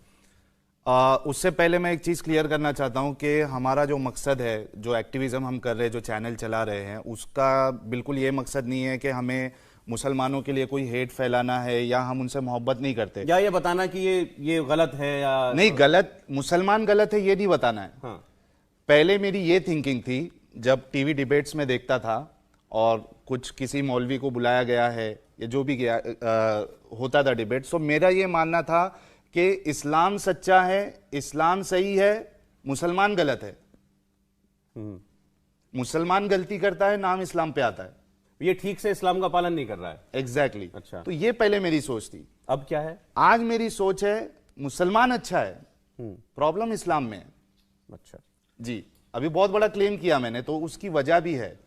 उससे पहले मैं एक चीज क्लियर करना चाहता हूं कि हमारा जो मकसद है, जो एक्टिविज्म हम कर रहे हैं, जो चैनल चला रहे हैं, उसका बिल्कुल ये मकसद नहीं है कि हमें मुसलमानों के लिए कोई हेट फैलाना है या हम उनसे मोहब्बत नहीं करते। या ये बताना कि ये गलत है या नहीं, गलत मुसलमान गलत है ये नहीं बताना है। हाँ। पहले मेरी ये थिंकिंग थी जब टीवी डिबेट्स में देखता था और कुछ किसी मौलवी को बुलाया गया है या जो भी गया होता था डिबेट, सो मेरा ये मानना था कि इस्लाम सच्चा है, इस्लाम सही है, मुसलमान गलत है। मुसलमान गलती करता है, नाम इस्लाम पे आता है। ये ठीक से इस्लाम का पालन नहीं कर रहा है। एग्जैक्टली अच्छा। तो ये पहले मेरी सोच थी। अब क्या है? आज मेरी सोच है मुसलमान अच्छा है, प्रॉब्लम इस्लाम में है। अच्छा जी, अभी बहुत बड़ा क्लेम किया मैंने, तो उसकी वजह भी है।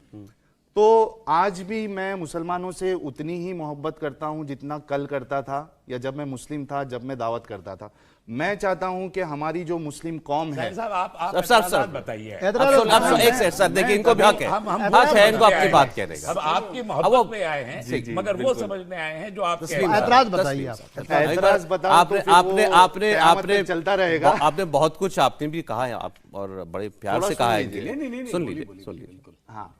तो आज भी मैं मुसलमानों से उतनी ही मोहब्बत करता हूं जितना कल करता था या जब मैं मुस्लिम था, जब मैं दावत करता था। मैं चाहता हूं कि हमारी जो मुस्लिम कौम है, साहब आप सर, एतराज़ात बताइए। एक सेकंड सर, देखिए इनको भी हक है, हक है इनको आपकी बात कहने का। अब आपकी मोहब्बत में आए हैं, मगर वो समझने आए हैं जो आप कह रहे हैं। ऐतराज बताइए आप। ऐतराज बताओ तो आपने फिर वो आपने आपने क़यामत आपने तक चलता रहेगा। आपने बहुत कुछ आपने भी कहा है, आप और बड़े प्यार थोड़ा से सुन कहा है लीजिए। इनके लिए। नहीं, सुन लीजिए। हाँ,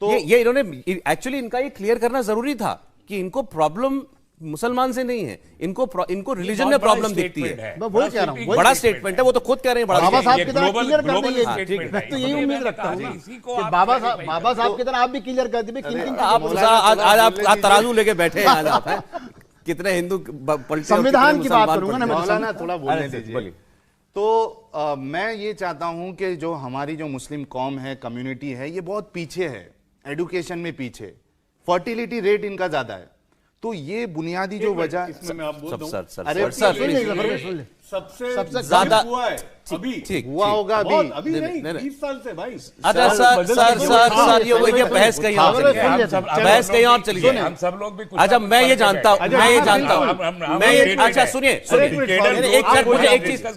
तो ये इन्होंने एक्चुअली इनका ये क्लियर करना जरूरी था कि इनको प्रॉब्लम मुसलमान से नहीं है, इनको रिलीजन में प्रॉब्लम दिखती है। मैं वही कह रहा हूँ, बड़ा स्टेटमेंट है, वो तो खुद कह रहे हैं बड़ा बाबा statement। साहब की तरह global- क्लियर कर global देंगे। statement मैं तो यही है। उम्मीद रखता हूँ ना इसी को कि आप बाबा clarify साहब की तरह आप भी क्लियर कर देंगे किन किन आप आज आप तराजू लेके बैठे हैं आज आप, हैं? कितने हिंदू पलटे और संविधान कितने की बात मुसलमान करूंगा ना पलटे। मैं। मौलाना थोड़ा बोलने अरे दीजिए। बोलिए। तो मैं ये चाहता हूं कि जो हमारी जो मुस्लिम कौम है, कम्युनिटी है, ये बहुत पीछे है, एडुकेशन में पीछे, फर्टिलिटी रेट इनका ज्यादा है। तो ये बुनियादी जो वजह, इसमें मैं आप बोल दूं, अरे सुन लीजिए, सुन लीजिए। सबसे ज्यादा- हुआ है अभी, ठीक हुआ होगा अभी। बहुत अभी नहीं, नहीं। 20 साल से भाई। अच्छा सर ये बहस कहीं और चली गई। बहस कहीं और चली गई। हम सब लोग भी कुछ अच्छा मैं ये जानता हूँ, मैं ये जानता हूँ, मैं ये अच्छा सुनिए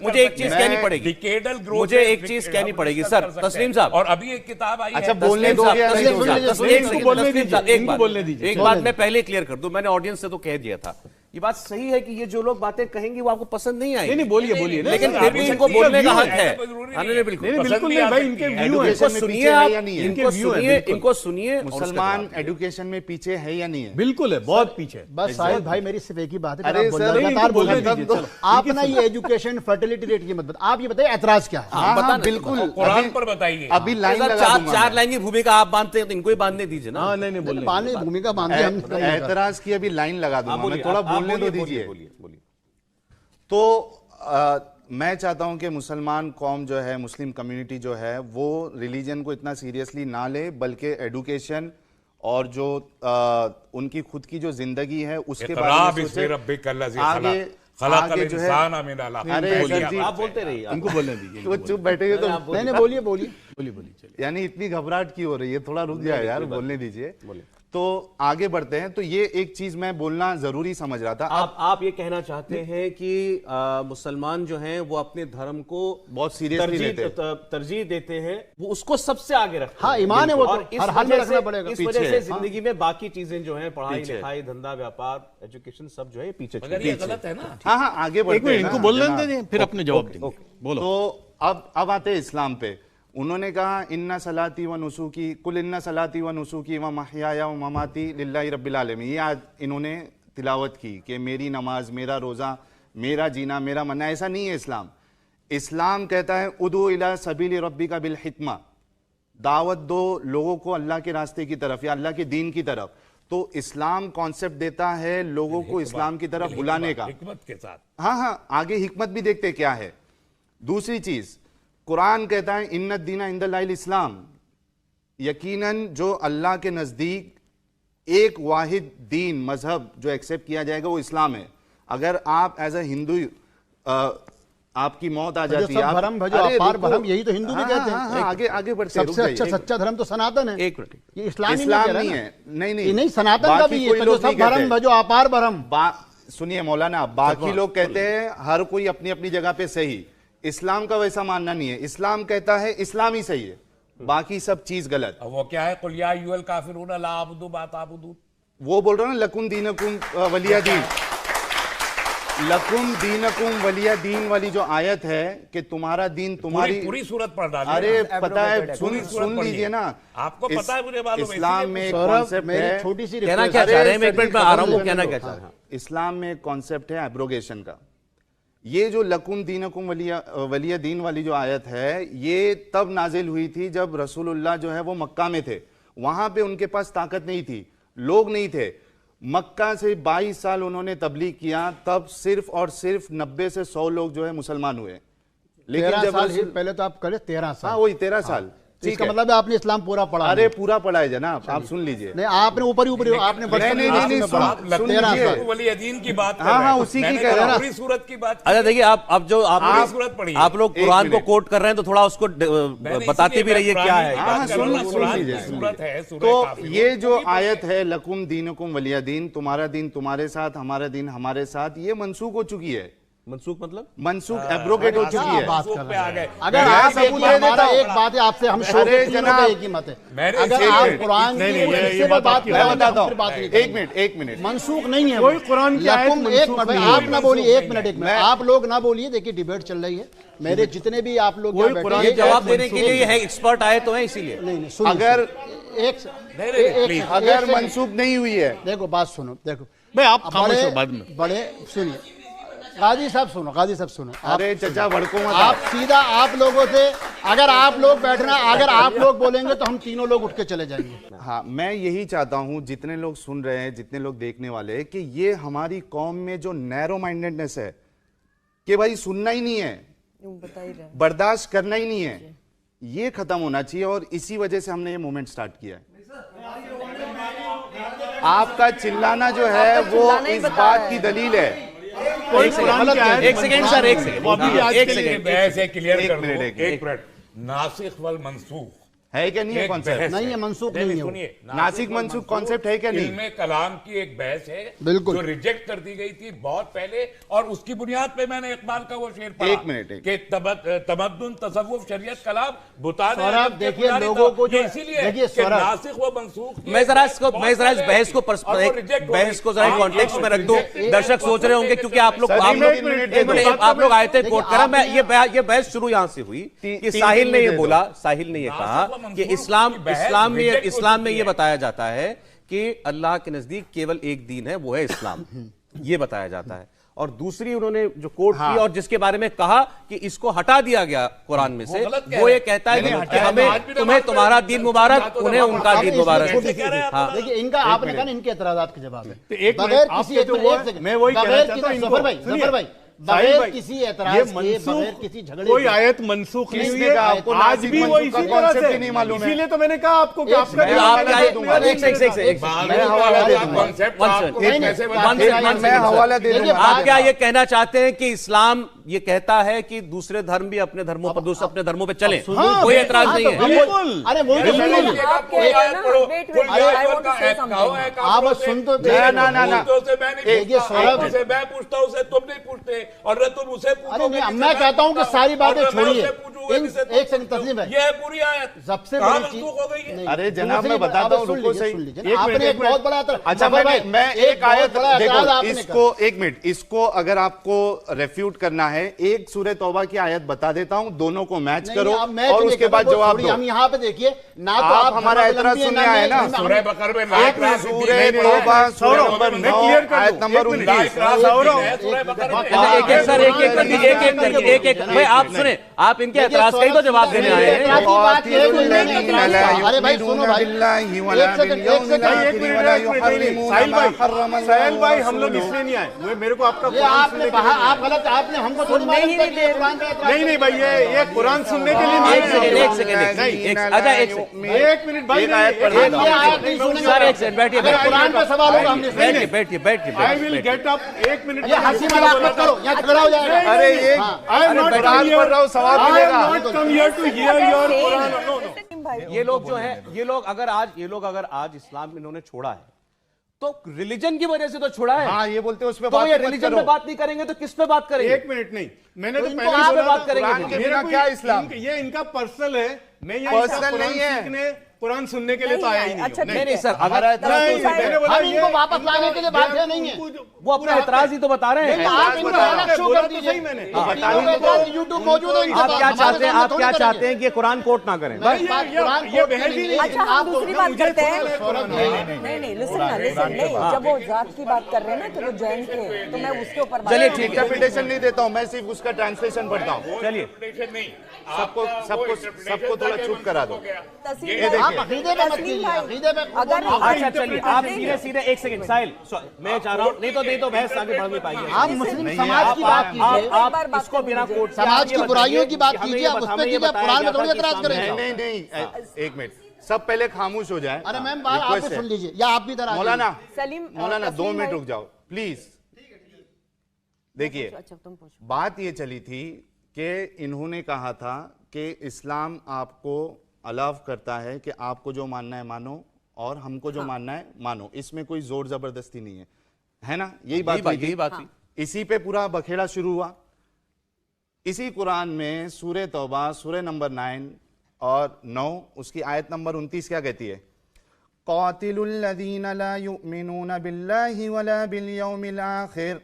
मुझे एक चीज कहनी पड़ेगी, डिकेडल ग्रोथ, मुझे एक चीज कहनी पड़ेगी सर, तस्लीम साहब। और अभी एक किताब आई अच्छा, है, बोलने तस्लीम दो साहब, या नहीं तस्लीम दो? साहब, इनको एक सेकंड, बोलने तस्लीम दीजिए, साहब, एक इनको बात- बोलने दीजिए। एक बात मैं पहले क्लियर कर दूं, मैंने ऑडियंस से तो कह दिया था ये बात सही है कि ये जो लोग बातें कहेंगे वो आपको पसंद नहीं आएगी। नहीं बोलिए बोलिए, लेकिन फिर भी इनको बोलने का हक है। नहीं बिल्कुल नहीं भाई, इनके व्यू है। इनको सुनिए आप, इनको सुनिए। मुसलमान एजुकेशन में पीछे है या नहीं है? बिल्कुल है, बहुत पीछे। बस साहिल भाई मेरी सिर्फ एक ही बात है, अरे सर, लगातार बोलने बोलना दीजिए, चलो। आप ना ये एजुकेशन फर्टिलिटी रेट की मत बताइए, आप ये बताइए ऐतराज क्या है। हाँ बिल्कुल, कुरान पर बताइए। अभी लाइन लगा दूंगा चार मैं। लाइन की भूमिका आप बांधते हैं तो इनको ही बांधने दीजिए ना। हाँ नहीं बोलने बाने भूमिका बांधे हम ऐतराज की अभी लाइन लगा दूंगा मैं, थोड़ा बोलने तो दीजिए। बोलिए। तो मैं चाहता हूं कि मुसलमान कौम जो है, मुस्लिम कम्युनिटी जो है, वो रिलीजन को इतना सीरियसली ना ले, बल्कि एडुकेशन और जो उनकी खुद की जो जिंदगी है उसके बारे में सोचे। आगे जो है, अरे सर जी आप बोलते रहिए। इनको बोलने दीजिए। वो चुप बैठेंगे तो नहीं बोलिए चलिए। यानी इतनी घबराहट क्यों हो रही है? थोड़ा रुक जाए यार, बोलने दीजिए। तो आगे बढ़ते हैं। तो ये एक चीज मैं बोलना जरूरी समझ रहा था। आप ये कहना चाहते हैं कि मुसलमान जो हैं वो अपने धर्म को बहुत सीरियसली लेते तरजीह देते हैं, वो उसको सबसे आगे रखते हैं। हाँ, ईमान है वो, और तो हर हाल में रखना पड़ेगा। इस वजह से जिंदगी में बाकी चीजें जो हैं, पढ़ाई लिखाई, धंधा, व्यापार, एजुकेशन, सब जो है पीछे मगर ये गलत है ना। हाँ आगे बढ़ते हैं। इनको बोलने दीजिए, फिर अपने जवाब देंगे। बोलो। तो अब आते हैं इस्लाम पे। उन्होंने कहा इन्ना सलाती व नुसूकी कुल इन्ना सलाती व नुसूकी व महयाया व ममाती लिल्लाहि रब्बिल आलमीन। ये आज इन्होंने तिलावत की कि मेरी नमाज, मेरा रोज़ा, मेरा जीना, मेरा मरना। ऐसा नहीं है इस्लाम। इस्लाम कहता है उदू इला सबीली रब्बिका बिल हिकमा, दावत दो लोगों को अल्लाह के रास्ते की तरफ या अल्लाह के दीन की तरफ। तो इस्लाम कॉन्सेप्ट देता है लोगों को इस्लाम की तरफ बुलाने का, हिकमत के साथ। हाँ आगे हिकमत भी देखते क्या है। दूसरी चीज, कुरान कहता है इन्नद दीना इंदल्लाहिल इस्लाम, यकीनन जो अल्लाह के नजदीक एक वाहिद दीन मजहब जो एक्सेप्ट किया जाएगा वो इस्लाम है। अगर आप एज ए हिंदू आपकी मौत आ जाती है, भरम भजो अपार भरम, यही तो हिंदू भी कहते हैं। आगे बढ़ते हैं। सबसे अच्छा सच्चा धर्म तो सनातन है। एक मिनट, ये इस्लाम नहीं है। नहीं सनातन का भी है, सब भरम भजो अपार भरम। सुनिए मौलाना, बाकी लोग कहते हैं हर कोई अपनी अपनी जगह पे सही। इस्लाम का वैसा मानना नहीं है। इस्लाम कहता है इस्लाम ही सही है, बाकी सब चीज गलत। अब वो क्या है? कुल या अय्युहल काफिरून ला अअबुदु मा ताबुदून। वो बोल रहा ना लकुम दीनकुम वलिया दीन। लकुम दीनकुम वलिया दीन वाली जो आयत है कि तुम्हारा दीन तुम्हारी पूरी सूरत पढ़ डाली। अरे पता है, सुन लीजिए ना, आपको पता है, मुझे मालूम है। इस्लाम में एक कॉन्सेप्ट है, छोटी सी कहना क्या चाह रहे हैं? मैं एक मिनट में आ रहा हूं, कहना क्या चाह रहे हैं? इस्लाम में एक कॉन्सेप्ट है एब्रोगेशन का। ये जो लकुम दीनकुम वलिया दीन वाली जो आयत है, ये तब नाजिल हुई थी जब रसूलुल्लाह जो है वो मक्का में थे। वहां पे उनके पास ताकत नहीं थी, लोग नहीं थे। मक्का से 22 साल उन्होंने तबलीग किया, तब सिर्फ और सिर्फ 90 से 100 लोग जो है मुसलमान हुए। लेकिन जब पहले तो आप करें 13 साल। हाँ वही 13 साल। इसका मतलब है आपने इस्लाम पूरा पढ़ा। अरे पूरा पढ़ा है जनाब, आप सुन लीजिए। नहीं, आपने ऊपर आपने वलीदीन की बात कर हाँ उसी की कह रहा हूं, पूरी सूरत की बात। अच्छा देखिए, आप जो सूरत पढ़ी, आप लोग कुरान को कोट कर रहे हैं तो थोड़ा उसको बताते भी रहिए क्या है। सूरत है। तो ये जो आयत है लकुम दीनकुम वलिया दीन, तुम्हारा दिन तुम्हारे साथ, हमारा दिन हमारे साथ, ये मनसूख हो चुकी है। मनसूख मतलब मनसूख एब्रोगेट हो चुकी है। बात कर रहे हैं। अगर आप आप एक बात है आपसे, हम एक ही मत है। अगर आप कुरान की बात बताता हूं, एक मिनट मनसूख नहीं है कोई कुरान की आयत एक मिनट आप ना बोलिए, एक मिनट आप लोग ना बोलिए। देखिए डिबेट चल रही है, मेरे जितने भी आप लोग जवाब देने के लिए है, एक्सपर्ट आए तो है इसीलिए। नहीं, अगर मनसूख नहीं हुई है, देखो बात सुनो, देखो भाई आप खामोश हो बाद में। बड़े सुनिए, गाजी साहब सुनो। अरे चचा भड़को मत। आप सीधा आप लोगों से, अगर आप लोग बैठना, अगर आप लोग बोलेंगे तो हम तीनों लोग उठ के चले जाएंगे। हाँ, मैं यही चाहता हूं, जितने लोग सुन रहे हैं, जितने लोग देखने वाले, कि ये हमारी कौम में जो नैरो माइंडेडनेस है कि भाई सुनना ही नहीं है, बर्दाश्त करना ही नहीं है, ये खत्म होना चाहिए। और इसी वजह से हमने ये मूवमेंट स्टार्ट किया है। आपका चिल्लाना जो है वो इस बात की दलील है। एक सेकंड सर, एक सेकंड क्लियर कर दो। एक मिनट। नासिख वल मंसूख है क्या नहीं है एक कॉन्सेप्ट? बहस नहीं है। है, मनसूख नहीं है वो। सुनिए, नासिक मनसूख कॉन्सेप्ट है क्या नहीं? इल्मे कलाम की एक बहस है बिल्कुल। जो रिजेक्ट कर दी गई थी बहुत पहले, और उसकी बुनियाद पे मैंने इकबाल का वो शेर पढ़ा। एक मिनट, कि तमद्दुन, तसव्वुफ, शरीयत, कलाम बुताने सौरभ, अदब के देखिए, पुजारी लोगों था। को जो- ये इसीलिए देखिए, कि सौरभ, नासिख व मनसूख की मैं जरा एक इसको बहुत मैं जरा इस पहले बहस को थी, और वो reject हो बहस को जरा गई। कॉन्टेक्स्ट में रख दो। आप दर्शक सोच रहे होंगे क्योंकि आप लोग सर, आप एक लोग मिनट, एक मिनट, आप लोग आए थे कोट करा। मैं ये बहस शुरू यहां से हुई कि तीन साहिल ने मिनट ये दे दो। बोला, साहिल ने ये कहा कि इस्लाम में ये बताया जाता है कि अल्लाह के नजदीक केवल एक दीन है, वो है इस्लाम। ये बताया जाता है। और दूसरी उन्होंने जो कोट की और जिसके बारे में कहा कि इसको हटा दिया गया कुरान में से, गलत कह वो रहे ये हैं। कहता है नहीं, कि हटाया हमें आज भी तुम्हें नमाज तुम्हारा में दीन नहीं, मुबारक, तो उन्हें नमाज उनका में दीन इसमें मुबारक। छोटी कैसे कह रहे हैं आप? हाँ। देखिए, इनका आपने कहा ना, इनके एतराजात के जवाब है। तो एक मिनट, बगैर आप किसी कहते हो वो- एक सेकंड, मैं वही कहना बगैर चाहता किसी- हूं इनको। जफर भाई, सुनिए, जफर भाई, साहिल बगैर भाई, किसी ये एतराज के, मनसूख, बगैर किसी झगड़े कोई के, आयत मनसूख नहीं किसने हुई है। कहा आपको आज नासिक भी वो मनसूख इसी का तरह concept से, ही नहीं मालूम है? इसीलिए तो मैंने कहा आपको कि एक आपका सेकंड, जो आप हवाला क्या दे एक दूंगा, मैं हवाला दे दूंगा। कॉन्सेप्ट One आपको second. कैसे नहीं, बता one दें? second. मैं हवाला दे देखिए, दूंगा। आप क्या ये कहना चाहते हैं कि इस्लाम ये कहता है कि दूसरे धर्म भी अपने धर्मों पर दूसरे अपने धर्मों पे चले, हाँ, कोई एतराज हाँ, नहीं तो है? बिल्कुल। अरे वही तो सुन लीजिए। आप कह रहे हैं ना, wait, wait, I want to say something. आप सुन तो ना। देखिए, सौरभ, मैं पूछता हूँ, तुम नहीं पूछते, और न तुम उसे पूछोगे। अरे नहीं, जिससे मैं कहता हूं कि पूछता सारी बातें और न मैं छोड़िए। उससे पूछूंगा इन- जिससे तुम एक सेकंड, पूछते हो। तस्लीम भाई। ये है पूरी आयत। सबसे कहाँ बड़ी चीज मनसूख हो गई है? नहीं, अरे जनाब, सुनिए, मैं बताता हूं, सुन रुको लीजिए, सही। सुन लीजिए। एक आपने मिनट, एक बहुत बड़ा अच्छा, मैं एक आयत बड़ा एतराज देखो, आपने इसको एक मिनट, इसको अगर आपको रेफ्यूट करना है, एक सूरह तौबा की आयत बता देता हूं, दोनों को मैच नहीं, करो आप मैच और नहीं उसके करना, बाद वो जवाब छोड़िए, दो। हम यहाँ पे देखिए ना, तो आप हमारा धर्मावलंबी एतराज हैं, सुनने आए ना। सूरह बकर में एक मिनट, सूरह तौबा सूरह नंबर मैं 9 क्लियर कर आयत दूं। नंबर एक मिनट, 19। सूरह बकर में एक सर एक भाई आप सुने, आप इनके एतराज का ही तो जवाब देने आए हैं। एतराज की बात ये है कि नहीं, अरे भाई सुनो भाई, एक सेकंड, साहिल भाई, हम लोग इसलिए नहीं आए, वो मेरे को आपका ये कुरान आपने सुनने के कहा, लिए आप गलत, आपने हमको थोड़ी मालूम था कि ये कुरान का एतराज नहीं भाई, ये कुरान सुनने के लिए नहीं एक सेकंड, आए। एक सेकंड, अच्छा एक सेकंड, एक मिनट भाई, एक आयत पढ़ नहीं, देता ये आयत नहीं सुनेंगे। सर एक सेकंड बैठिए, अगर कुरान पे सवाल होगा हमने बैठिए बैठिए बैठिए आई विल बैठिए। Get up. एक मिनट, ये हंसी मजाक मत करो, यहाँ झगड़ा हो जाएगा। अरे ये आई एम नॉट कुरान पढ़ रहा हूं, सवाल मिलेगा। Not come here to hear your Quran. No no, ये लोग जो है, ये लोग अगर आज इस्लाम इन्होंने छोड़ा है तो रिलीजन की वजह से तो छोड़ा है। हाँ, ये बोलते हैं उसमें तो बात ये मत रिलीजन करो। पे बात नहीं करेंगे तो किस पे बात करेंगे? एक मिनट नहीं, मैंने तो इनको पहले ही आप बोला बात था, करेंगे कुरान के मेरे बिना को क्या इस्लाम? ये इनका पर्सनल है, मैं यहाँ पर्सनल कुरान नहीं है। सीखने, कुरान सुनने के लिए तो आया ही नहीं अच्छा, हूँ। नहीं नहीं सर, अगर हमारा एतराज नहीं, तो मैंने बोला हम ये इनको वापस इनका- लाने के लिए बाध्य नहीं है। वो अपना एतराज ही तो बता रहे हैं। आप इनको अलग शो बोला कर तो दीजिए। सही मैंने। यूट्यूब मौजूद है, इनके आप पास। क्या हमारे चाहते हैं? सामने आप थोड़ी क्या करेंगे। चाहते हैं कि ये कुरान कोट ना करें? नहीं, बात कुरान ये कोट की बहस ही नहीं नहीं है। अच्छा, हम आप दूसरी बात करते हैं। नहीं, नहीं नहीं, लिसन ना, लिसन नहीं, जब वो जात की बात कर रहे हैं ना, तो वो जैन थे, तो मैं उसके ऊपर बात चलिए, कर ठीक रही हूँ। इंटरप्रिटेशन नहीं देता हूं, मैं सिर्फ उसका ट्रांसलेशन पढ़ता हूं। चलिए, नहीं, सबको थोड़ा चुप करा दो। तस्लीम ये भाई, आप अकीदे पे मत कीजिए, भाई, अकीदे पे अगर अच्छा चलिए, आप सीधे सीधे एक सेकंड साहिल, मैं चाह रहा हूँ, नहीं तो बहस आगे बढ़ नहीं पाएगी। आप मुस्लिम समाज की बात कीजिए, आप इसको बिना कोट के समाज आप ये की बुराइयों की बात बताइए, कीजिए, आप उस पे कीजिए, आप कुरान में थोड़ी एतराज करेंगे। नहीं, एक मिनट, सब पहले खामोश हो जाए। अरे मैम, बात आप भी सुन लीजिए, या आप भी इधर आ मौलाना, सलीम, मौलाना 2 तस्लीम मिनट भाई- रुक जाओ प्लीज। देखिए, अच्छा तुम पूछो। बात ये चली थी कि इन्होंने कहा था कि इस्लाम आपको अलाव करता है कि आपको जो मानना है मानो और हमको जो मानना है मानो, इसमें कोई जोर जबरदस्ती नहीं है ना? यही बात हुई थी। यही बात थी। इसी पे पूरा बखेड़ा शुरू हुआ। इसी कुरान में सूरह तौबा सूरह नंबर 9 और 9 उसकी आयत नंबर 29 क्या कहती है? क़ातिलुल लज़ीना ला युमिनूना बिल्लाहि वला बिल यौमिल आखिर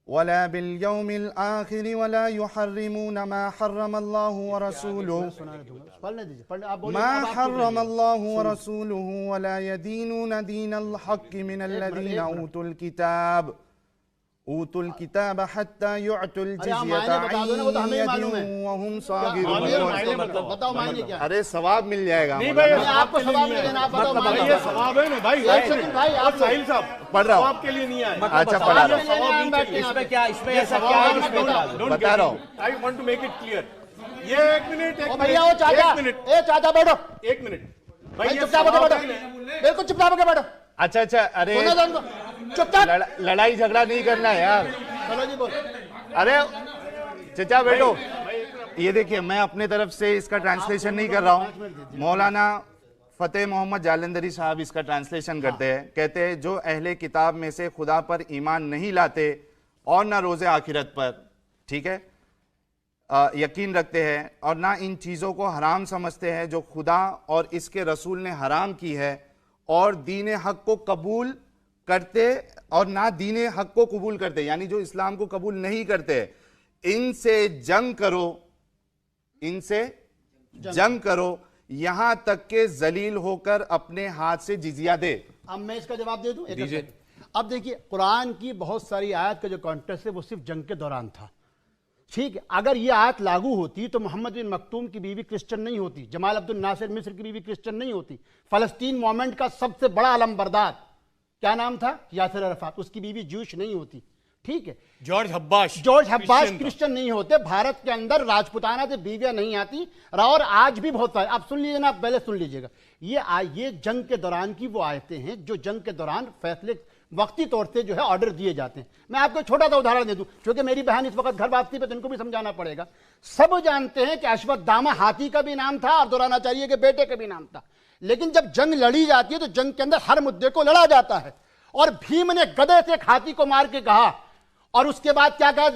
वला बिल यौमिल आखिर वला युहर्रिमूना मा हर्रमल्लाहु व रसूलुहु पढ़ने दीजिए, पढ़ने आप बोलिए, मा अब आप हर्रमल्लाहु व रसूलुहु वला यदीनूना दीनल हक़्क़ि मिनल लज़ीना ऊतुल किताब हत्ता युअतुल जिज़्यता बता दो ना, वो तो हमें ही मालूम है। व हुम सागिरून। बताओ मायने क्या है? अरे सवाब मिल जाएगा। नहीं भाई, नहीं, आपको सवाब नहीं देना, आप बताओ भाई, मायने ये क्या है? सवाब है ना भाई। एक सेकंड भाई, आप साहिल साहब, पढ़ रहा हूं। सवाब के लिए नहीं आए। अच्छा, पढ़ा रहा हूं। इसमें क्या, इसमें ऐसा क्या है जिसमें एतराज है? बता रहा हूं। I want to make it clear. ये एक मिनट, ओ भैया, वो चाचा, एक मिनट, ए चाचा बैठो, एक मिनट भाई ये चुपचाप होकर सवाब बैठो, है ना। बिल्कुल चुपचाप होकर बैठो, अच्छा, अरे सुनो तो उनको, चुपचाप। लड़ाई झगड़ा नहीं करना है यार। चलो जी बोल। अरे चचा बैठो। ये देखिए, मैं अपने तरफ से इसका ट्रांसलेशन नहीं कर रहा हूँ। मौलाना फतेह मोहम्मद जालंधरी साहब इसका ट्रांसलेशन करते हैं। कहते हैं जो अहले किताब में से खुदा पर ईमान नहीं लाते और ना रोज़े आखिरत पर, ठीक है, यकीन रखते हैं और ना इन चीज़ों को हराम समझते हैं जो खुदा और इसके रसूल ने हराम की है, और दीन हक को कबूल करते और ना दीन हक को कबूल करते, यानी जो इस्लाम को कबूल नहीं करते, इनसे जंग करो, इनसे जंग करो, यहां तक के जलील होकर अपने हाथ से जिजिया दे। अब मैं इसका जवाब दे दूं। अब देखिए, कुरान की बहुत सारी आयत का जो कॉन्टेक्स्ट है वो सिर्फ जंग के दौरान था, ठीक है। अगर ये आयत लागू होती तो मोहम्मद बिन मखतूम की बीवी क्रिश्चियन नहीं होती, जमाल अब्दुल नासिर मिस्र की बीवी क्रिश्चियन नहीं होती, फलस्तीन मूवमेंट का सबसे बड़ा अलमबरदार क्या नाम था, यासिर अरफात, उसकी बीवी जूश नहीं होती, ठीक है। जॉर्ज हब्बाश क्रिश्चियन नहीं होते। भारत के अंदर राजपुताना से बीवियां नहीं आती, और आज भी बहुत सारे। आप सुन लीजिए ना, पहले सुन लीजिएगा। ये जंग के दौरान की वो आयतें हैं जो जंग के दौरान फैसले वक्ती तौर से जो है ऑर्डर दिए जाते हैं। मैं आपको छोटा सा उदाहरण दे दूं, क्योंकि मेरी बहन इस वक्त घर वापसी पे, तो इनको भी समझाना पड़ेगा। सब जानते हैं कि अश्वत्थामा हाथी का भी नाम था और द्रोणाचार्य के बेटे का भी नाम था, लेकिन जब जंग लड़ी जाती है तो जंग के अंदर हर मुद्दे को लड़ा जाता है। और भीम ने गदे से एक हाथी को मार के कहा, और उसके बाद क्या कहा,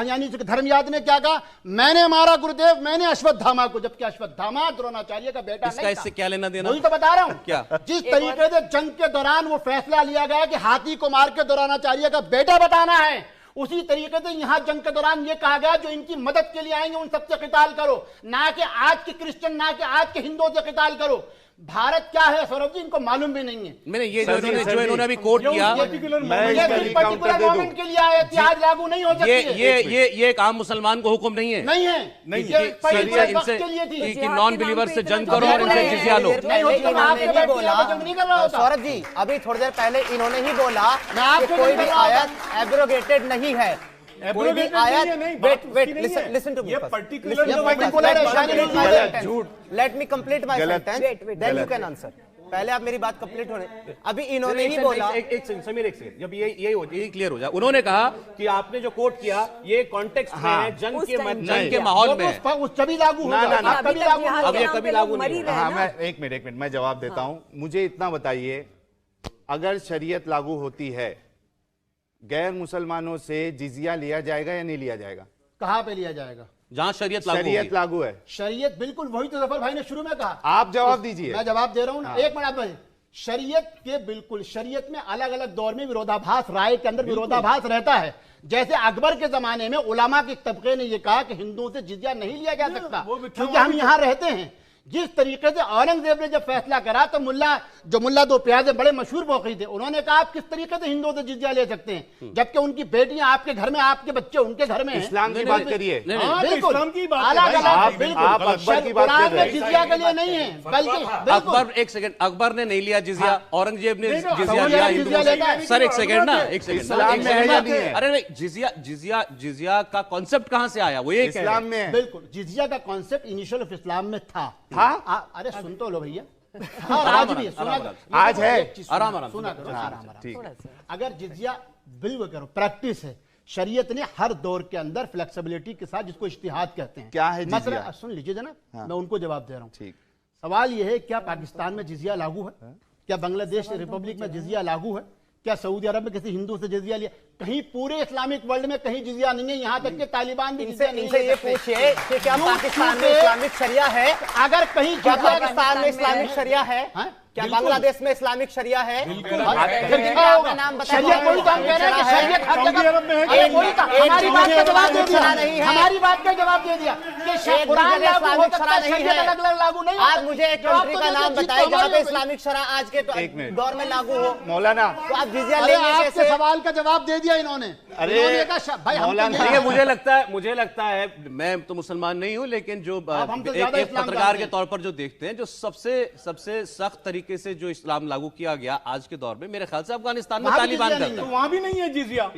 यानी धर्मयाद ने क्या कहा, मैंने मारा गुरुदेव, मैंने अश्वत्थामा को, जबकि अश्वत्थामा द्रोणाचार्य का बेटा नहीं था। इससे क्या लेना देना, वही तो बता रहा हूं। क्या जिस तरीके से जंग के दौरान वो फैसला लिया गया कि हाथी को मार के द्रोणाचार्य का बेटा बताना है, उसी तरीके से यहां जंग के दौरान ये कहा गया जो इनकी मदद के लिए आएंगे उन सबसे क़िताल करो, ना कि आज के क्रिश्चियन, ना कि आज के हिंदुओं से क़िताल करो। भारत क्या है सौरभ जी, इनको मालूम भी नहीं है। मैंने ये जो इन्होंने अभी कोट किया, पर्टिकुलर मोमेंट के लिए आए थे, आज लागू नहीं हो सकती। ये एक आम मुसलमान को हुक्म नहीं है, नहीं है, कि नॉन बिलीवर से जंग करो और इनसे जिजिया लो। सौरभ जी, अभी थोड़ी देर पहले इन्होंने ही बोला कोई भी आयत एब्रोगेटेड नहीं है, कोई भी आयत। Listen to me, let me complete my sentence, then you can answer. पहले आप मेरी बात कंप्लीट होने, अभी इन्होंने ही बोला। एक सेकंड, जब यही क्लियर हो जाए। उन्होंने कहा कि आपने जो कोट किया ये कॉन्टेक्स्ट में है, जंग के माहौल में, कभी लागू होगा, अब ये कभी लागू नहीं। मैं एक मिनट मैं जवाब देता हूं। मुझे इतना बताइए, अगर शरीयत लागू होती है, गैर मुसलमानों से जिजिया लिया जाएगा या नहीं लिया जाएगा? कहां पे लिया जाएगा? जहां शरीयत लागू है। शरीयत बिल्कुल, वही तो जफर भाई ने शुरू में कहा। आप जवाब दीजिए। मैं जवाब दे रहा हूं ना, एक मिनट भाई। शरीयत के बिल्कुल, शरीयत में अलग अलग दौर में विरोधाभास, राय के अंदर विरोधाभास रहता है। जैसे अकबर के जमाने में उलमा के तबके ने यह कहा कि हिंदुओं से जिजिया नहीं लिया जा सकता क्योंकि हम यहां रहते हैं। जिस तरीके से औरंगजेब ने जब फैसला करा तो मुल्ला दो प्याजे बड़े मशहूर मौक़ी थे, उन्होंने कहा आप किस तरीके से हिंदुओं से जिजिया ले सकते हैं जबकि उनकी बेटियां आपके घर में, आपके बच्चे उनके घर में हैं। इस्लाम की बात करिए। इस्लाम की बात, जिजिया के लिए नहीं है, बल्कि अकबर, एक सेकंड, अकबर ने नहीं लिया जिजिया, औरंगजेब ने जिजिया लिया। सर एक सेकंड ना, एक सेकंड, अरे नहीं, जिजिया का कॉन्सेप्ट कहां से आया? वो ये इस्लाम में है। बिल्कुल, जिजिया का कॉन्सेप्ट इनिशियल ऑफ इस्लाम में था। अरे सुन तो लो भैया, आज भी सुना, आज है, आराम सुना करो। अगर जिजिया बिल करो, प्रैक्टिस है। शरीयत ने हर दौर के अंदर फ्लेक्सिबिलिटी के साथ, जिसको इज्तिहाद कहते हैं। क्या है जिजिया? सुन लीजिए ना, मैं उनको जवाब दे रहा हूं। ठीक, सवाल यह है, क्या पाकिस्तान में जिजिया लागू है? क्या बांग्लादेश रिपब्लिक में जिजिया लागू है? क्या सऊदी अरब में किसी हिंदू से जिजिया लिया? कहीं पूरे इस्लामिक वर्ल्ड में कहीं जिजिया नहीं है, यहाँ तक कि तालिबान भी जिजिया नहीं इनसे ये पूछिए कि क्या पाकिस्तान में इस्लामिक शरिया है? अगर कहीं पाकिस्तान में इस्लामिक शरिया है, क्या बांग्लादेश में इस्लामिक शरिया है? नाम शरिया कोई काम कह रहा है कि शरियत हर जगह। हमारी बात का जवाब दे दिया, हमारी बात का जवाब दे दिया कि कुरान लागू हो सकता है, शरियत अलग-अलग लागू नहीं। आज मुझे एक कंट्री का नाम बताइए जहाँ पे इस्लामिक शरिया आज के दौर में लागू हो। मौलाना, तो आप जिजिया लेंगे कैसे? आपके सवाल का जवाब दे दिया इन्होंने। अरे भाई मौलाना, मुझे लगता है मैं तो मुसलमान नहीं हूं, लेकिन जो एक पत्रकार के तौर पर जो देखते हैं, जो सबसे सख्त तरीके से जो इस्लाम लागू किया गया आज के दौर में, मेरे ख्याल से अफगानिस्तान में तालिबान करता है। वहां भी नहीं है जिजिया,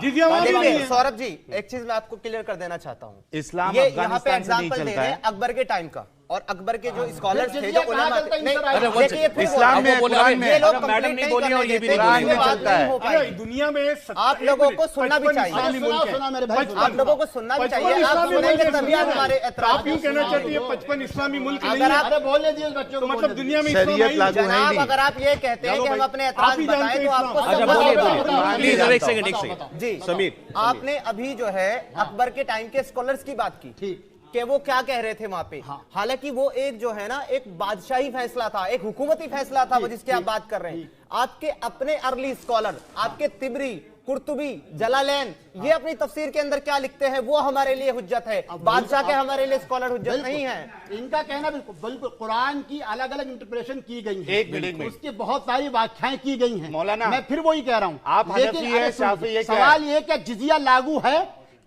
जिजिया वहां भी नहीं है। सौरभ जी, एक चीज मैं आपको क्लियर कर देना चाहता हूं। इस्लाम ये यहाँ पे एग्जाम्पल दे रहे हैं अकबर के टाइम का। और अकबर के जो स्कॉलर्स थे, जो उलमा थे, नहीं, अरे वो देखिए, फिर इस्लाम में, कुरान में, ये लोग मैडम कंप्लीट नहीं नहीं बोली और ये भी नहीं करने बोली। देते, बात नहीं हो अरे पाएगी। दुनिया में आप लोगों को सुनना भी चाहिए। सुना मेरे भाई, आप लोगों को सुनना भी चाहिए। आप सुनेंगे तभी आप हमारे आप यूं कहना चाहती है 55 इस्लामी मुल्क नहीं अगर है? आप अरे बोलने दिए बच्चों तो को, मतलब दुनिया में शरीयत इस्लाम लागू है जनाब, नहीं। अगर आप ये कहते हैं कि हम अपने आप एतराज ही जानते बताएं हैं तो आपको इस्लाम। अच्छा सब बोलिए बताओ। बोलिए प्लीज, अब एक सेकंड जी समीर, आपने अभी जो है अकबर के टाइम के स्कॉलर्स की बात की कि वो क्या कह रहे थे वहां पे। हालांकि वो एक जो है ना, एक बादशाही फैसला था, एक हुकूमती फैसला था वो जिसकी आप बात कर रहे हैं। आपके अपने अर्ली स्कॉलर, आपके तिबरी, कुर्तुबी, जलालैन, ये अपनी तफसीर के अंदर क्या लिखते हैं वो हमारे लिए हुज्जत है। बादशाह के हमारे लिए स्कॉलर हुज्जत नहीं है। इनका कहना बिल्कुल कुरान की अलग अलग इंटरप्रेशन की गई है, एक मिनट में उसकी बहुत सारी व्याख्याएं की गई हैं। मौलाना, मैं फिर वही कह रहा हूं, आप हनफी हैं, शाफी हैं, क्या सवाल ये क्या जिजिया लागू है?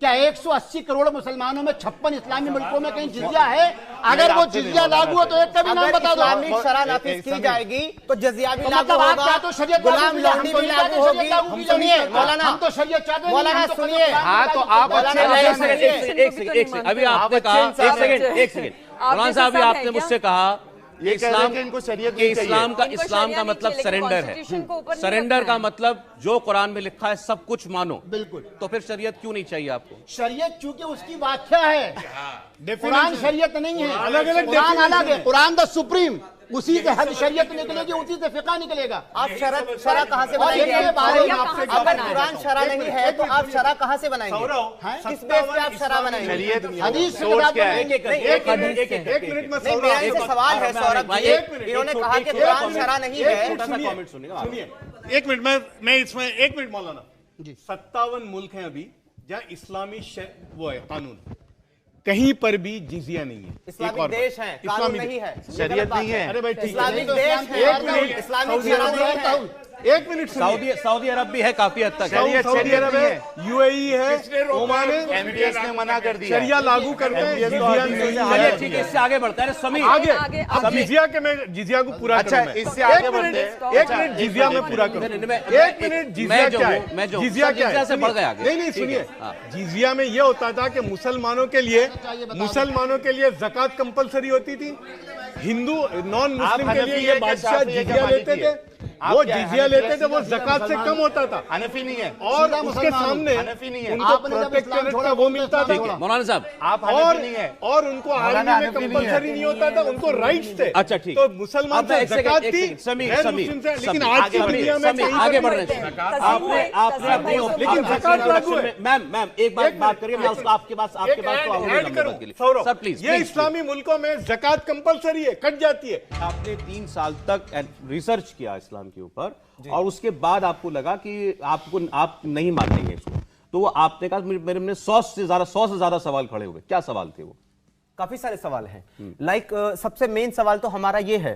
क्या 180 करोड़ मुसलमानों में 56 इस्लामी मुल्कों में कहीं जिजिया है? अगर वो जिजिया लागू है तो एक का भी नाम अगर बता दो। इस्लामिक शरह नाफिज की जाएगी तो जजिया भी तो लागू मतलब आप होगा, क्या तो शरीयत लागू गुलाम की, लौंडी हम तो भी नहीं लागू चाहते होगी। शरीयत लागू की सुनिए जाए। मौलाना, हम तो शरीयत चाहते नहीं, मौलाना हम तो सुनिए। हाँ, तो आप मौलाना, अच्छे एक सेकंड, एक सेकंड, अभी आपने कहा, एक सेकंड मौलाना साहब, अभी आपने मुझसे कहा ये कह रहे हैं कि इनको शरीयत नहीं चाहिए। इस्लाम का मतलब सरेंडर है। सरेंडर का मतलब जो कुरान में लिखा है सब कुछ मानो। बिल्कुल। तो फिर शरीयत क्यों नहीं चाहिए आपको? शरीयत चूंकि उसकी व्याख्या है, कुरान शरीयत नहीं है, अलग-अलग कुरान अलग है, कुरान द सुप्रीम, उसी से हद शरीयत निकलेगी, उसी से फिका निकलेगा। आप शरह कहाँ से बनाएंगे? अगर कुरान शरह नहीं है तो आप शरह कहाँ से बनाएंगे? किस बेस पे आप शरह बनाएंगे? हदीस सोर्स क्या है? एक मिनट में नहीं, मेरा इनसे सवाल है सौरभ जी, इन्होंने कहा कि कुरान शरह नहीं है। सुनिए, एक मिनट मैं इसमें एक मिनट मौलाना, 57 मुल्क हैं अभी जहाँ इस्लामी वो है कानून, कहीं पर भी जिजिया नहीं है। इस्लामिक देश है, कानून नहीं है, शरीयत नहीं है। अरे भाई ठीक है, इस्लामिक देश है, एक मिनट, इस्लामिक शरह नहीं है। एक मिनट सुनिए। सऊदी अरब भी है काफी हद तक। सऊदी अरब है, यूएई है, ओमान है, एमबीएस ने मना कर दिया। शरिया लागू करते हैं, जिजिया नहीं चलिए है। ठीक है, इससे आगे बढ़ता है समीर। आगे अब जिजिया के मैं जिजिया को पूरा अच्छा, करूं मैं। इससे आगे एक बढ़ते मिनट, हैं। एक मिनट जिजिया में पूरा करूं। एक मिनट जिजिया क्या है? जिजिया क्या है? से बढ़ गया आगे। नहीं सुनिए, जिजिया में ये होता था कि मुसलमानों के लिए ज़कात कंपलसरी होती थी, हिंदू नॉन मुस्लिम के लिए ये बादशाह जिजिया लेते थे, वो जिजिया लेते थे, वो ज़कात से कम होता था। हनफी नहीं है और उसके सामने हनफी नहीं है। उनको प्रोटेक्टरेट का वो मिलता था। मौलाना साहब, आप हनफी नहीं है। और उनको आर्मी में कंपलसरी नहीं होता था, उनको राइट्स थे। अच्छा, ठीक। तो मुसलमान अब मैं से एक सेकंड, ज़कात एक थी, सेकंड, समीर, गैर समीर, मुस्लिम से, लेकिन समीर, आज की दुनिया में समीर, आगे बढ़ रहे हैं। आपने अपनी ज़कात लागू है। मैम एक बात करिए, मैं उसको आपके पास एक ऐड करूं, सौरभ, सर प्लीज। ये इस्लामी मुल्कों में ज़कात कंपलसरी है, कट जाती है। आपने 3 साल तक रिसर्च किया इस्लाम के ऊपर और उसके बाद आपको लगा कि आप नहीं मानेंगे इसको, तो वो आपने कहा मेरे में 100 से ज्यादा सवाल खड़े हुए। क्या सवाल थे वो? काफी सारे सवाल हैं। सबसे मेन सवाल तो हमारा ये है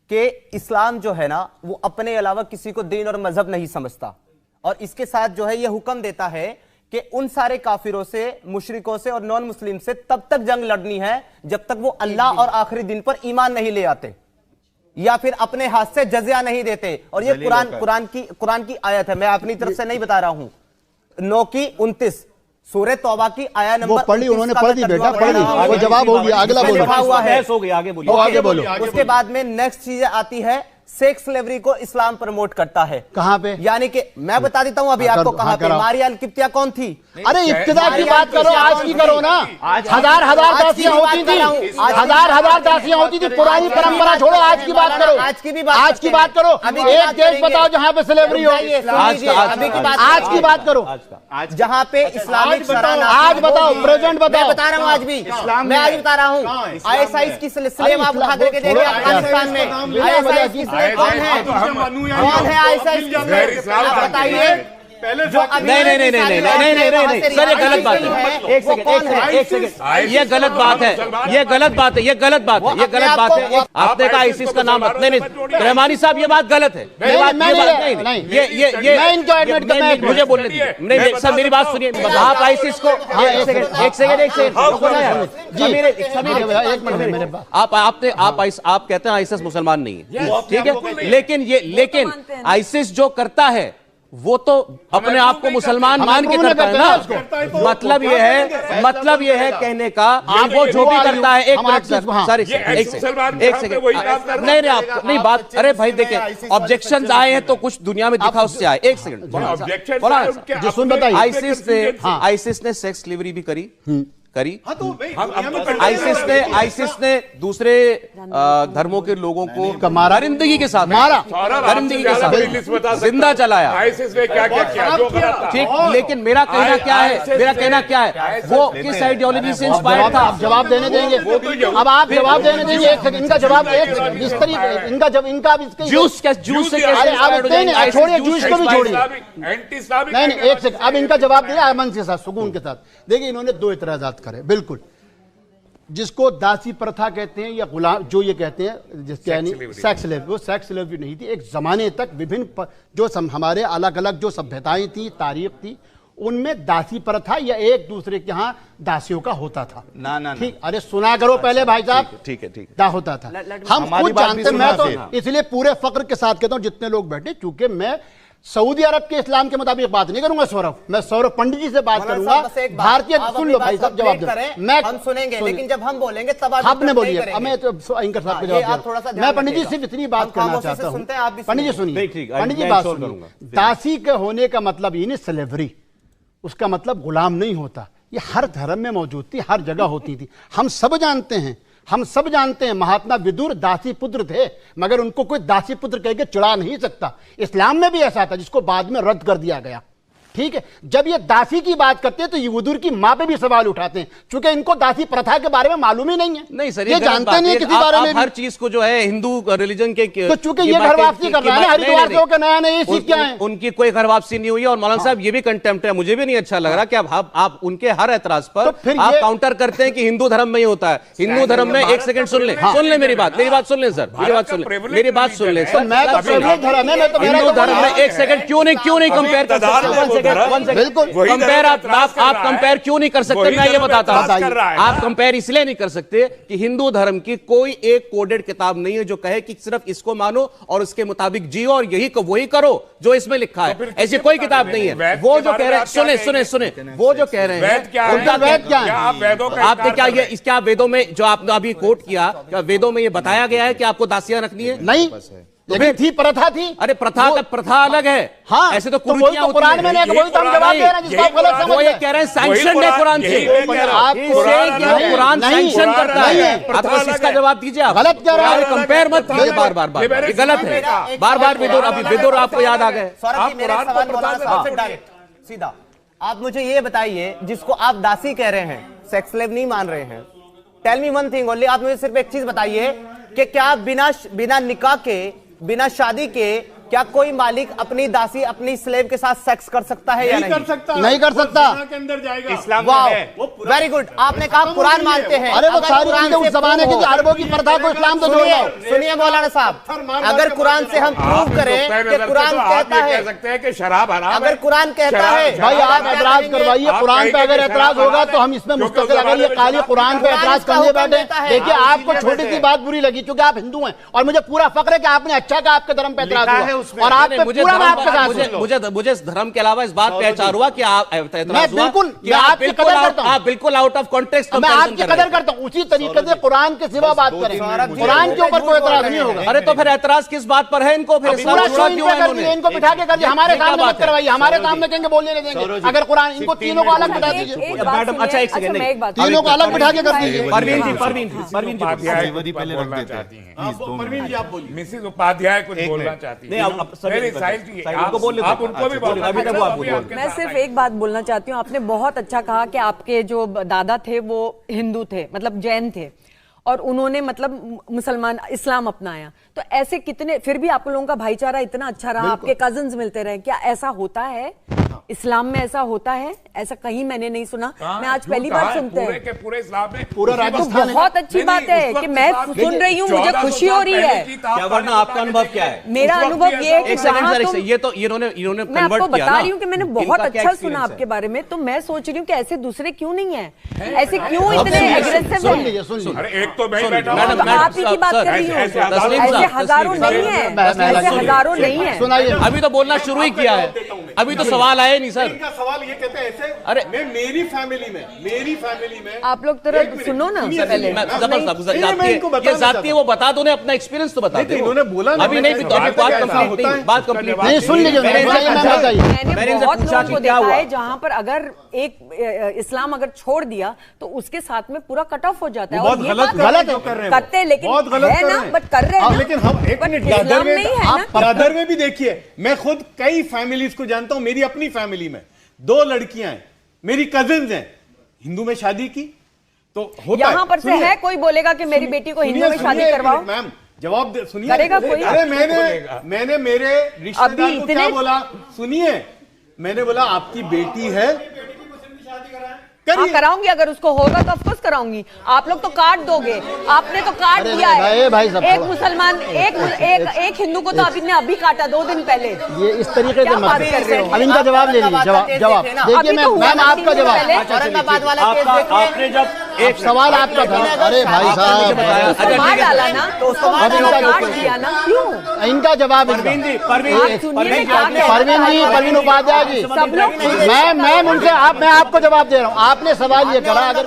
कि इस्लाम जो है ना, वो अपने अलावा किसी को दीन और मजहब नहीं समझता, और इसके साथ जो है ये हुक्म देता है कि उन सारे काफिरों से, मुशरिकों से और नॉन मुस्लिम से तब तक जंग लड़नी है जब तक वो अल्लाह और आखिरी दिन पर ईमान नहीं ले आते या फिर अपने हाथ से जजिया नहीं देते। और ये कुरान की आयत है, मैं अपनी तरफ से नहीं बता रहा हूं। 9 की 29 सूरह तौबा की आया नंबर पढ़ी, उन्होंने पढ़ दी बेटा, पढ़ दी, वो जवाब हो गया, अगला बोलो। हुआ है, हो गई, आगे बोलिए। उसके बाद में नेक्स्ट चीज आती है, सेक्स स्लेवरी को इस्लाम प्रमोट करता है। कहां पे? यानी कि मैं बता देता हूं अभी आपको कहां पे। मारिया अल-किब्तिया कौन थी? अरे इब्तिदा की बात करो, आज की करो ना। हजार दासियां होती थी, हजार दासियां होती थी, पुरानी परंपरा छोड़ो, आज की बात करो। आज की बात करो। एक देश बताओ जहां पे स्लेवरी हो। आज की बात करो, जहां पे इस्लामिक आज बताओ, प्रेजेंट बताओ। मैं बता रहा हूं, आज भी मैं आज बता रहा हूं। ISIS की स्लेव आप उठा करके देखिए अफगानिस्तान में। ISIS की कौन है ISIS? आप बताइए। जो नहीं सर, ये गलत बात है। एक सेकंड, ये गलत बात है। आपने कहा आईसिस का नाम नहीं, रहमानी साहब ये बात गलत है। मुझे बोलने दीजिए। नहीं सर, मेरी बात सुनिए। आप आईसिस को आप कहते हैं आईसिस मुसलमान नहीं है, ठीक है, लेकिन आईसिस जो करता है वो तो अपने आप को मुसलमान मान के करता है ना। मतलब ये है कहने का वो जो भी करता है। एक मिनट सर, एक सेकंड नहीं आपको नहीं बात। अरे भाई देखिए, ऑब्जेक्शंस आए हैं तो कुछ दुनिया में दिखा उससे आए। एक सेकंड, आईसिस ने सेक्स स्लेवरी भी करी। आईसिस ने दूसरे धर्मों के लोगों को मारा, दरिंदगी के साथ जिंदा चलाया। आईसिस ने क्या क्या किया? ठीक, लेकिन मेरा कहना क्या है, वो किस आइडियोलॉजी से इंस्पायर्ड था? आप जवाब देने देंगे? अब आप जवाब देने देंगे? एक सेकंड, इनका जवाब जिस तरीके इनका जब इनका जूस से छोड़िए, जूस को भी छोड़िए, एंटी इस्लामिक। नहीं एक सेकंड, अब इनका जवाब दिया अमन के साथ, सुकून के साथ। देखिए, इन्होंने दो इतराजात करे। बिल्कुल, जिसको दासी प्रथा कहते हैं या गुलाम जो ये कहते हैं, जिसके यानी सेक्स स्लेवरी, वो सेक्स स्लेवरी नहीं थी। एक जमाने तक विभिन्न जो हमारे अलग अलग जो सभ्यताएं थी, तारीख थी, उनमें दासी प्रथा या एक दूसरे के यहाँ दासियों का होता था। ना ठीक, अरे सुना करो पहले भाई साहब। ठीक है दा होता था। हम खुद जानते, मैं तो इसलिए पूरे फक्र के साथ कहता हूं जितने लोग बैठे, चूंकि मैं सऊदी अरब के इस्लाम के मुताबिक बात नहीं करूंगा सौरभ, मैं सौरभ पंडित जी से बात करूंगा। भारतीय, सुन लो भाई साहब, जवाब दे। मैं हम सुनेंगे, लेकिन जब हम बोलेंगे तब आपने बोलिए। मैं तो एंकर साहब को जवाब, मैं पंडित जी सिर्फ इतनी बात करना चाहता हूँ। पंडित जी सुनिए, पंडित जी बात सुनिए। दासी के होने का मतलब ये नहीं स्लेवरी, उसका मतलब गुलाम नहीं होता। ये हर धर्म में मौजूद थी, हर जगह होती थी। हम सब जानते हैं महात्मा विदुर दासी पुत्र थे, मगर उनको कोई दासी पुत्र कह के चिढ़ा नहीं सकता। इस्लाम में भी ऐसा था, जिसको बाद में रद्द कर दिया गया। ठीक है, जब ये दासी की बात करते हैं तो ये विदुर की मां पे भी सवाल उठाते हैं, क्योंकि इनको दासी प्रथा के बारे में मालूम ही नहीं है। नहीं सर, ये जानते नहीं है किसी बारे में। हर चीज को जो है हिंदू रिलीजन के, तो चूंकि ये घर वापसी कर रहा है, हरिद्वार से होकर नया नया सीख क्या है, उनकी कोई घर वापसी नहीं हुई है। और मौलाना साहब ये भी कंटेम्प्ट है, मुझे भी नहीं अच्छा लग रहा कि आप उनके हर एतराज पर आप काउंटर करते हैं कि हिंदू धर्म में ही होता है। हिंदू धर्म में, एक सेकंड सुन ले मेरी बात सुन ले सर, मेरी बात सुन ले सर। हिंदू धर्म में, एक सेकंड, क्यों नहीं कंपेयर कर सकते? कंपेयर आप कंपेयर क्यों नहीं कर सकते? मैं ये बताता हूं, आप कंपेयर इसलिए नहीं कर सकते कि हिंदू धर्म की कोई एक कोडेड किताब नहीं है जो कहे कि सिर्फ इसको मानो और उसके मुताबिक जियो और वही करो जो इसमें लिखा है। ऐसी कोई किताब नहीं है। वो जो कह रहे हैं, सुने, वो जो कह रहे हैं, आपने क्या ये इसके वेदों में जो आपने अभी कोट किया, क्या वेदों में ये बताया गया है कि आपको दासियां रखनी है? नहीं, लेकिन थी, प्रथा थी। अरे प्रथा अलग है। हाँ, ऐसे तो कुरान में वही तो हम जवाब दे रहे हैं, जिसको आप गलत समझ रहे हैं। कह रहे हैं सैंक्शन है कुरान से, कुरान सैंक्शन करता है। आप इसका जवाब दीजिए। आप गलत कह रहे हैं, कंपेयर मत कीजिए बार-बार, ये गलत है। बार-बार विदुर आपको याद आ गए। सीधा आप मुझे ये बताइए, जिसको आप दासी कह रहे हैं, सेक्स स्लेव नहीं मान रहे हैं, tell me one thing only, आप मुझे सिर्फ एक चीज बताइए कि क्या बिना निकाह के, बिना शादी के, क्या कोई मालिक अपनी दासी, अपनी स्लेव के साथ सेक्स कर सकता है या नहीं? नहीं कर सकता। के अंदर जाएगा। इस्लाम वेरी गुड, आपने कहा कुरान मानते हैं। अरे वो सारी चीजें उस जमाने की अरबों की प्रथा को इस्लाम तो जोड़ लो। सुनिए मौलाना साहब, अगर कुरान से हम प्रूव करें कि कुरान कहता है, कह सकते हैं कि शराब हराम है। अगर कुरान कहता है, भाई आप एतराज करवाइए कुरान पे। अगर एतराज होगा तो हम इसमें मुस्तकिल, अगर ये खाली कुरान पे एतराज करने बैठे, देखिए आपको छोटी सी बात बुरी लगी क्योंकि आप हिंदू हैं, और मुझे पूरा फक्र है कि आपने अच्छा कहा, आपके धर्म पे एतराज हुआ, और आप मुझे इस धर्म के अलावा इस बात पे एहसास हुआ कि आप बिल्कुल आउट ऑफ कॉन्टेक्स्ट। मैं आपकी कदर करता हूं, उसी तरीके से कुरान के सिवा बात करें, कुरान के ऊपर कोई एतराज नहीं होगा। अरे तो फिर एतराज किस बात पर है इनको? फिर इनको बिठा के कर दिया, हमारे सामने मत करवाइए, हमारे सामने कहेंगे बोलने नहीं देंगे। अगर कुरान, इनको तीनों को अलग बिठा दीजिए। मैडम अच्छा एक सेकंड, तीनों को अलग बिठा के कर दीजिए। परवीन जी मिसेस उपाध्याय कुछ बोलना चाहती है। आप उनको भी मैं सिर्फ एक बात बोलना चाहती हूँ। आपने बहुत अच्छा कहा कि आपके जो दादा थे वो हिंदू थे, मतलब जैन थे, और उन्होंने मतलब मुसलमान इस्लाम अपनाया। तो ऐसे कितने, फिर भी आप लोगों का भाईचारा इतना अच्छा रहा, आपके कजिन्स मिलते रहे। क्या ऐसा होता है इस्लाम में? ऐसा होता है? ऐसा कहीं मैंने नहीं सुना, मैं आज पहली बार सुनते हैं। पूरे इस्लाम में पूरा राजस्थान, बहुत अच्छी बात है कि मैं सुन रही हूँ, मुझे खुशी हो रही है। क्या वरना आपका अनुभव क्या है? मेरा अनुभव ये है कि ये तो इन्होंने मैं आपको बता रही हूँ कि मैंने बहुत अच्छा सुना आपके बारे में, तो मैं सोच रही हूँ कि ऐसे दूसरे क्यों नहीं है, ऐसे क्यों इतने एग्रेसिव है? एक तो मैं बैठा आप ही की बात कर रही हूँ, ऐसे हजारों नहीं है, ऐसे हजारों नहीं है। अभी तो बोलना शुरू ही किया है। अभी तो सवाल आए नहीं सर। इनका सवाल ये कहते हैं ऐसे, अरे मैं मेरी फैमिली में आप लोग तरह सुनो ना पहले। ये जाती है वो बता दो, अपना एक्सपीरियंस तो बता दो। इन्होंने बोला अभी नहीं, बात कंप्लीट नहीं, सुन लीजिए। मैंने बहुत लोगों को देखा है जहां पर अगर एक इस्लाम अगर छोड़ दिया तो उसके साथ में पूरा कट ऑफ हो जाता है। बहुत गलत करते हैं, लेकिन बहुत गलत है ना, बट कर रहे हैं ना। लेकिन हम एक मिनट, दादर में भी देखिए, मैं खुद कई फैमिलीज को जानता हूं। मेरी अपनी फैमिली में 2 लड़कियां हैं, मेरी कजिन्स हैं, हिंदू में शादी की तो होता यहाँ पर से है कोई बोलेगा कि मेरी बेटी को हिंदू में शादी करवाओ? मैम जवाब दे, सुनिए। करेगा कोई? अरे मैंने मेरे रिश्तेदार को क्या बोला, सुनिए, मैंने बोला आपकी बेटी है, हाँ कराऊंगी, अगर उसको होगा तो ऑफकोर्स कराऊंगी। आप लोग तो काट दोगे, आपने तो काट दिया है। एक मुसलमान एक हिंदू को तो अभी काटा 2 दिन पहले। ये इस तरीके से मत करिए। अब इनका जवाब ले लीजिए। जवाब देखिए, मैम आपका जवाब। आपने जब एक सवाल आपका था। अरे भाई साहब डाला ना तो उसको काट दिया ना, क्यों? इनका जवाब परवीन उपाध्याय जी, मैं उनसे मैं आपको जवाब दे रहा हूँ। आपने सवाल ये करा, अगर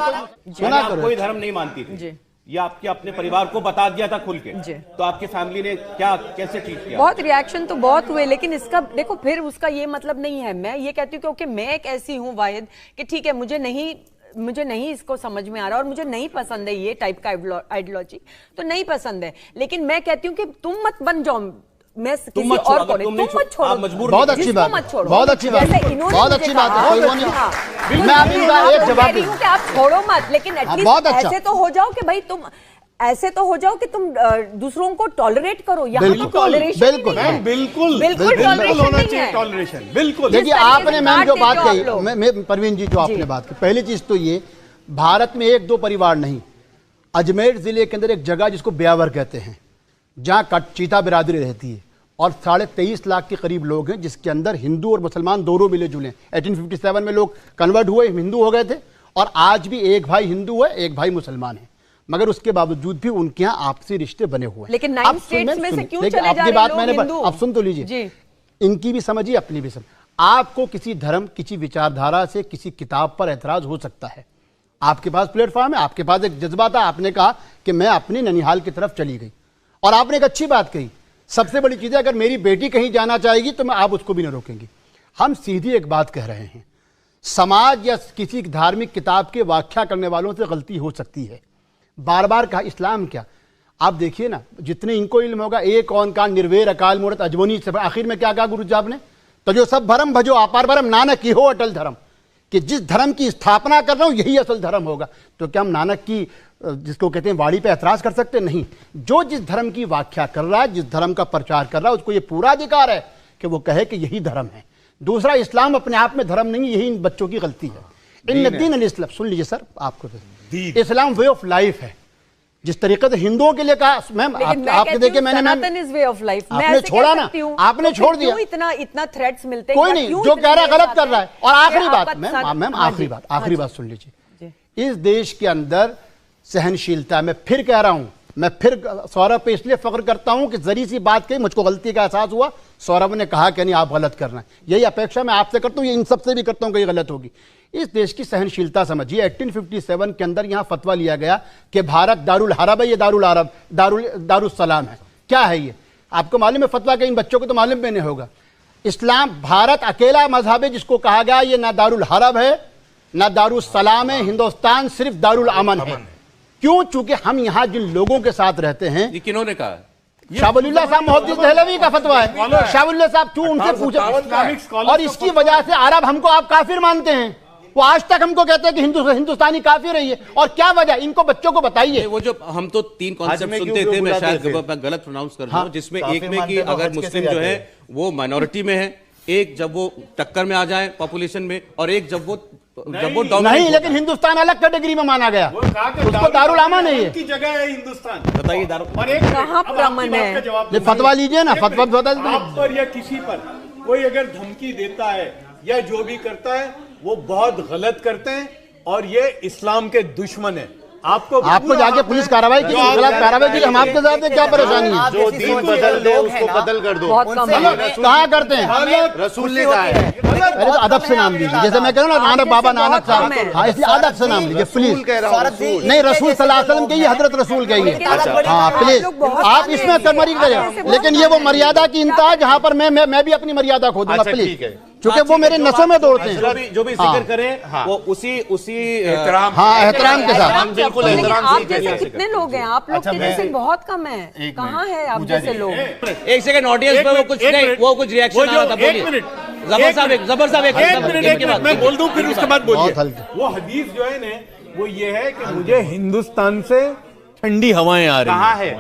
सुना करो, कोई धर्म नहीं मानती थी, ये आपके अपने परिवार को बता दिया था खुल के, तो आपकी फैमिली ने कैसे ट्रीट किया? बहुत रिएक्शन तो बहुत हुए, लेकिन इसका देखो फिर उसका ये मतलब नहीं है। मैं ये कहती हूँ क्योंकि मैं एक ऐसी हूँ वाहिद कि ठीक है, मुझे नहीं इसको समझ में आ रहा और मुझे नहीं पसंद है ये टाइप का आइडियोलॉजी, तो नहीं पसंद है। लेकिन मैं कहती हूँ कि तुम मत बन जाओ, मैं किसी और को तुम मत छोड़ो। बहुत अच्छी बात, बहुत अच्छी बात, बहुत अच्छी बात है। मैं आप इनका एक जवाब दूं कि आप छोड़ो मत, लेकिन एटलीस्ट ऐसे तो हो जाओ कि भाई तुम ऐसे तो हो जाओ कि तुम दूसरों को टॉलरेट करो। यहाँ तो टॉलरेशन बिल्कुल टॉलरेशन बिल्कुल। देखिए आपने मैम जो बात कही, परवीन जी जो आपने बात की, पहली चीज तो ये, भारत में 1-2 परिवार नहीं, अजमेर जिले के अंदर एक जगह जिसको ब्यावर कहते हैं, जहाँ चीता बिरादरी रहती है और 23.5 लाख के करीब लोग हैं, जिसके अंदर हिंदू और मुसलमान दोनों मिले जुले। 1857 में लोग कन्वर्ट हुए, हिंदू हो गए थे, और आज भी एक भाई हिंदू है, एक भाई मुसलमान है, मगर उसके बावजूद भी उनके यहाँ आपसी रिश्ते बने हुए हैं। लेकिन 9 स्टेट्स में से क्यों चले जा रहे आपकी बात लोग मैंने हिंदू? अब सुन तो लीजिए, इनकी भी समझिए, अपनी भी समझ। आपको किसी धर्म, किसी विचारधारा से, किसी किताब पर एतराज हो सकता है, आपके पास प्लेटफॉर्म है, आपके पास एक जज्बा था, आपने कहा कि मैं अपनी ननिहाल की तरफ चली गई, और आपने एक अच्छी बात कही। सबसे बड़ी चीज है, अगर मेरी बेटी कहीं जाना चाहेगी तो मैं आप उसको भी न रोकेंगी। हम सीधी एक बात कह रहे हैं, समाज या किसी धार्मिक किताब के व्याख्या करने वालों से गलती हो सकती है। बार बार कहा इस्लाम क्या, आप देखिए ना, जितने इनको इल्म होगा, एक कौन का निर्वेर अकाल मूरत अजमोनी से, आखिर में क्या कहा गुरु साहब ने, तो जो सब भरम भजो अपार भरम नानक की हो अटल धर्म, कि जिस धर्म की स्थापना कर रहा हूं यही असल धर्म होगा। तो क्या हम नानक की जिसको कहते हैं वाणी पे ऐतराज कर सकते? नहीं। जो जिस धर्म की व्याख्या कर रहा है, जिस धर्म का प्रचार कर रहा है, उसको ये पूरा अधिकार है कि वो कहे कि यही धर्म है। दूसरा, इस्लाम अपने आप में धर्म नहीं, यही इन बच्चों की गलती है। इन दीन अल इस्लाम, सुन लीजिए सर, आपको इस्लाम वे ऑफ लाइफ है। जिस तरीके से हिंदुओं के लिए कहा, मैम आपने देखिए, मैंने वे ऑफ लाइफ आपने छोड़ा ना, आपने छोड़ दिया, इतना थ्रेट्स मिलते हैं, कोई नहीं, जो कह रहा है गलत कर रहा है। और आखिरी बात मैम, आखिरी बात सुन लीजिए, इस देश के अंदर सहनशीलता, मैं फिर कह रहा हूं, मैं फिर सौरभ पे इसलिए फख्र करता हूं कि जरी सी बात कही, मुझको गलती का एहसास हुआ, सौरभ ने कहा कि नहीं आप गलत कर रहे हैं, यही अपेक्षा मैं आपसे करता हूं, ये इन सबसे भी करता हूं कि ये गलत होगी। इस देश की सहनशीलता समझिए। 1857 के अंदर यहां फतवा लिया गया कि भारत दारुल हरब है, ये दारुल अरब दारुल सलाम है। क्या है ये? आपको मालूम है फतवा के? इन बच्चों को तो मालूम भी नहीं होगा। इस्लाम, भारत अकेला मजहब है जिसको कहा गया ये ना दारुल हरब है ना दारुल सलाम है, हिंदुस्तान सिर्फ दारुल अमन है। क्यों? चूंकि हम यहाँ जिन लोगों के साथ रहते हैं, ये किन्होंने कहा? शाहबुल्लाह साहब मोहद्दिस दहलवी का फतवा है। शाहबुल्लाह साहब क्यों उनसे पूछा? और इसकी वजह से अरब हमको आप काफिर मानते हैं, वो आज तक हमको कहते हैं कि हिंदुस्तानी काफिर है ये। और क्या वजह? इनको बच्चों को बताइए। वो जो हम तो 3 कॉन्सेप्ट सुनते थे, मैं शायद गलत प्रोनाउंस कर रहा हूं, जिसमें एक में कि अगर मुस्लिम जो है वो माइनॉरिटी में है, एक जब वो टक्कर में आ जाए पॉपुलेशन में, और एक जब वो नहीं, लेकिन हिंदुस्तान अलग कैटेगरी में माना गया, उसको दारुल अमन है ये। की जगह है हिंदुस्तान। बताइए कहां पर अमन है? फतवा लीजिए ना, फतवा आप पर या किसी पर कोई अगर धमकी देता है या जो भी करता है वो बहुत गलत करते हैं, और ये इस्लाम के दुश्मन है। आपको जाके पुलिस कार्रवाई की खिलाफ कार्रवाई की, हम आपके साथ हैं, क्या परेशानी है? जो दीन बदल दे उसको बदल कर दो। बहुत कम है। कहाँ करते हैं? रसूल ने कहा है। अरे तो अदब से नाम लीजिए, जैसे मैं कह रहा हूँ ना, नानक बाबा नानक साहब, हाँ, इसलिए अदब से नाम लीजिए प्लीज। कह रहा हूँ नहीं, रसूल सल्लल्लाहु अलैहि वसल्लम कहिए, हजरत रसूल कहिए, हाँ प्लीज। आप इसमें कमरी करें, लेकिन ये वो मर्यादा की इंतहा जहाँ पर मैं भी अपनी मर्यादा खो दूंगा प्लीज, क्योंकि वो मेरे नसों में दौड़ते हैं। जो भी जिक्र करें वो उसी एहतराम हाँ, एहतराम के साथ। बिल्कुल लेकिन एहतराम आप से जैसे कितने लोग हैं? आप लोग के जैसे बहुत कम है। कहाँ है आप जैसे लोग? एक सेकंड, ऑडियंस पे वो कुछ नहीं, वो कुछ रिएक्शन आ रहा था, बोलिए। जबर साहब एक मिनट मैं बोल दूं, फिर उसके बाद बहुत बोलिए। हल्के। वो हदीस जो है ना, वो ये है कि मुझे हिंदुस्तान से ठंडी हवाएं आ रही कहाँ है?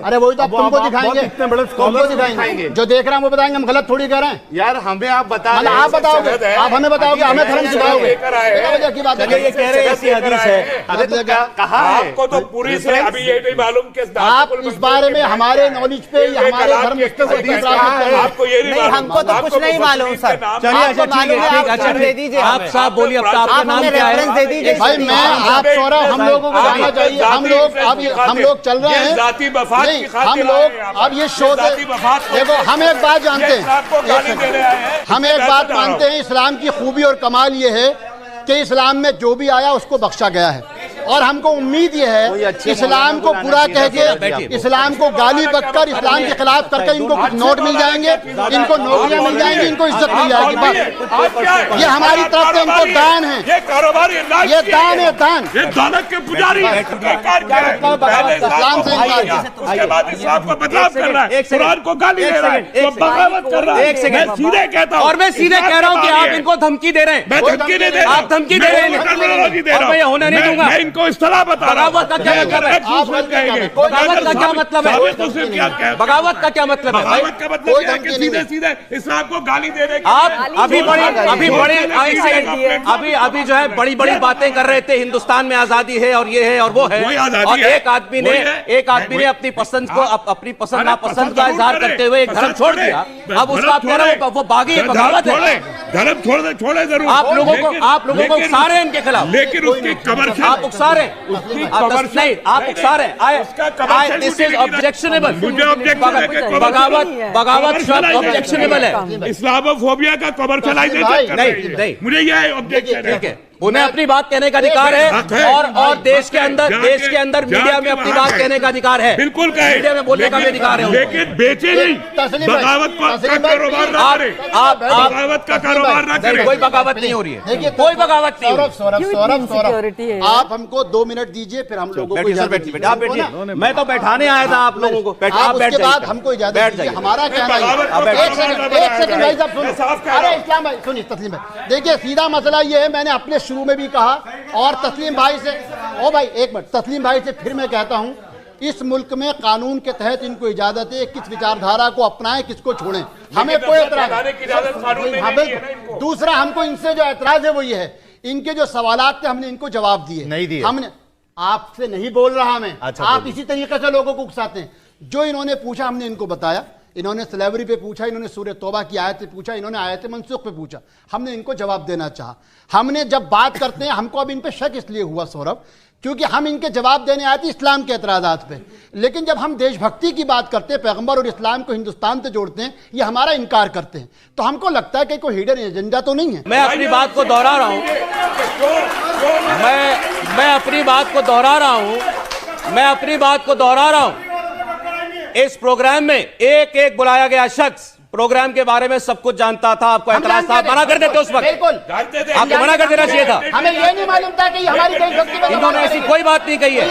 अरे वही तो आप तुमको दिखाएंगे, इतने बड़े तुमको स्कॉलर दिखाएंगे, जो देख रहे हैं वो बताएंगे, हम गलत थोड़ी कह रहे हैं। यार हमें आप बता मतलब रहे आप बताओगे, आप हमें बताओगे, हमें धर्म सिखाओगे, क्या वजह की बात है? ये कह रहे हैं ऐसी हदीस है। अरे तो कहा है? आपको तो पूरी से अभी ये नहीं मालूम कि आप इस बारे में हमारे नॉलेज पे या हमारे धर्म पे आपको ये नहीं, हमको तो कुछ नहीं मालूम सर। चलिए, अच्छा ठीक है, ठीक, अच्छा दे दीजिए। आप साहब बोलिए, अब आपका नाम हमें क्या रेफरेंस दे है? दीजिए। भाई मैं आप सौरभ, हम लोगों को जानना चाहिए, हम लोग चल रहे हैं, जाति वफात नहीं की हम खातिर लोग आए हैं आप। अब ये शो से जाति वफात को- देखो, हम एक बात जानते ये आपको गाली दे रहे हैं। हैं, हम एक बात मानते हैं, इस्लाम की खूबी और कमाल ये है कि इस्लाम में जो भी आया उसको बख्शा गया है, और हमको उम्मीद ये है इस्लाम को पूरा कह के, इस्लाम को गाली बककर, इस्लाम के खिलाफ करके इनको कुछ नोट मिल जाएंगे, इनको नौकरियां मिल जाएंगी, इनको इज्जत मिल जाएगी, बस ये हमारी तरफ से इनको दान है, ये कारोबार ये दान है, दान। ये दौलत के पुजारी हैं। इस्लाम से इनकार किया। उसके बाद इस्लाम को बदलाव कर रहा है, कुरान को गाली दे रहा है, तो बगावत कर रहा है। एक सेकंड, मैं सीधे कहता हूं, और मैं सीधे कह रहा हूं कि आप इनको धमकी दे रहे हैं। मैं धमकी नहीं दे रहा, आप धमकी दे रहे हैं, टर्मिनोलॉजी दे और रहा मैं ये हूं। होने नहीं दूंगा। मैं इनको इस तरह बता रहा हूं। बगावत का क्या मतलब है? बगावत का क्या मतलब है? बगावत का क्या मतलब है? बगावत का मतलब यह है कि सीधे सीधे इस्लाम को गाली दे रहे। आप अभी जो है बड़ी बड़ी बातें कर रहे थे, हिंदुस्तान में आजादी है और ये है और वो है, और एक आदमी ने अपनी पसंद को, अपनी पसंद नापसंद का इजहार करते हुए एक धर्म छोड़ दिया। अब उसका आप कह रहे हो वो बागी है, बगावत है। धर्म छोड़े जरूर। आप लोगों को उकसा रहे हैं इनके खिलाफ, लेकिन उसकी कमर्शियल, आप उकसा रहे हैं, नहीं आप उकसा रहे हैं। This is objectionable. बगावत शब्द ऑब्जेक्शनेबल है। इस्लामोफोबिया का कमर्शियलाइजेशन कर रही है। नहीं, मुझे यह ऑब्जेक्शन ठीक है, उन्हें अपनी बात कहने का अधिकार है, और देश के अंदर मीडिया में अपनी बात कहने का अधिकार है। बिल्कुल कहे, मीडिया में बोलने का भी अधिकार है। लेकिन बेचे नहीं, बगावत का कारोबार ना करे, बगावत का कारोबार ना करे। कोई बगावत नहीं हो रही है, कोई बगावत नहीं हो रही। सौरभ, आप हमको 2 मिनट दीजिए, फिर हम लोगों को इजाजत दीजिए। आप बैठिए, मैं तो बैठाने आया था आप लोगों को। आप उसके बाद हमको इजाजत दीजिए। हमारा कहना है, एक सेकंड भाई साहब सुनो, अरे इस्लाम भाई सुनिए, तस्लीम भाई देखिए, सीधा मसला ये है, मैंने अपने शुरू में भी कहा, और तस्लीम भाई से, ओ भाई एक मिनट, तस्लीम भाई से फिर मैं कहता हूं, इस मुल्क में कानून के तहत इनको इजाजत है, किस विचारधारा को अपनाएं, किसको छोड़ें, हमें कोई एतराज नहीं। दूसरा, हमको इनसे जो एतराज है वो ये है, इनके जो सवालात थे हमने इनको जवाब दिए नहीं दिए। हमने आपसे नहीं बोल रहा मैं, अच्छा, आप इसी तरीके से लोगों को उकसाते हैं। जो इन्होंने पूछा हमने इनको बताया, इन्होंने स्लेवरी पे पूछा, इन्होंने सूरह तौबा की आयत पे पूछा, इन्होंने आयत मनसूख पे पूछा, हमने इनको जवाब देना चाहा। हमने जब बात करते हैं, हमको अब इन पे शक इसलिए हुआ सौरभ, क्योंकि हम इनके जवाब देने आए थे इस्लाम के एतराज़ात पे, लेकिन जब हम देशभक्ति की बात करते हैं, पैगंबर और इस्लाम को हिंदुस्तान से जोड़ते हैं, ये हमारा इनकार करते हैं, तो हमको लगता है कि कोई हिडन एजेंडा तो नहीं है। मैं अपनी बात को दोहरा रहा हूं, मैं अपनी बात को दोहरा रहा हूं। इस प्रोग्राम में एक बुलाया गया शख्स प्रोग्राम के बारे में सब कुछ जानता था। आपको एतराज था, मना कर देते उस वक्त, बिल्कुल आपको मना कर देना चाहिए था। हमें ये नहीं मालूम था कि हमारी देशभक्ति पे इन्होंने ऐसी कोई बात नहीं कही है,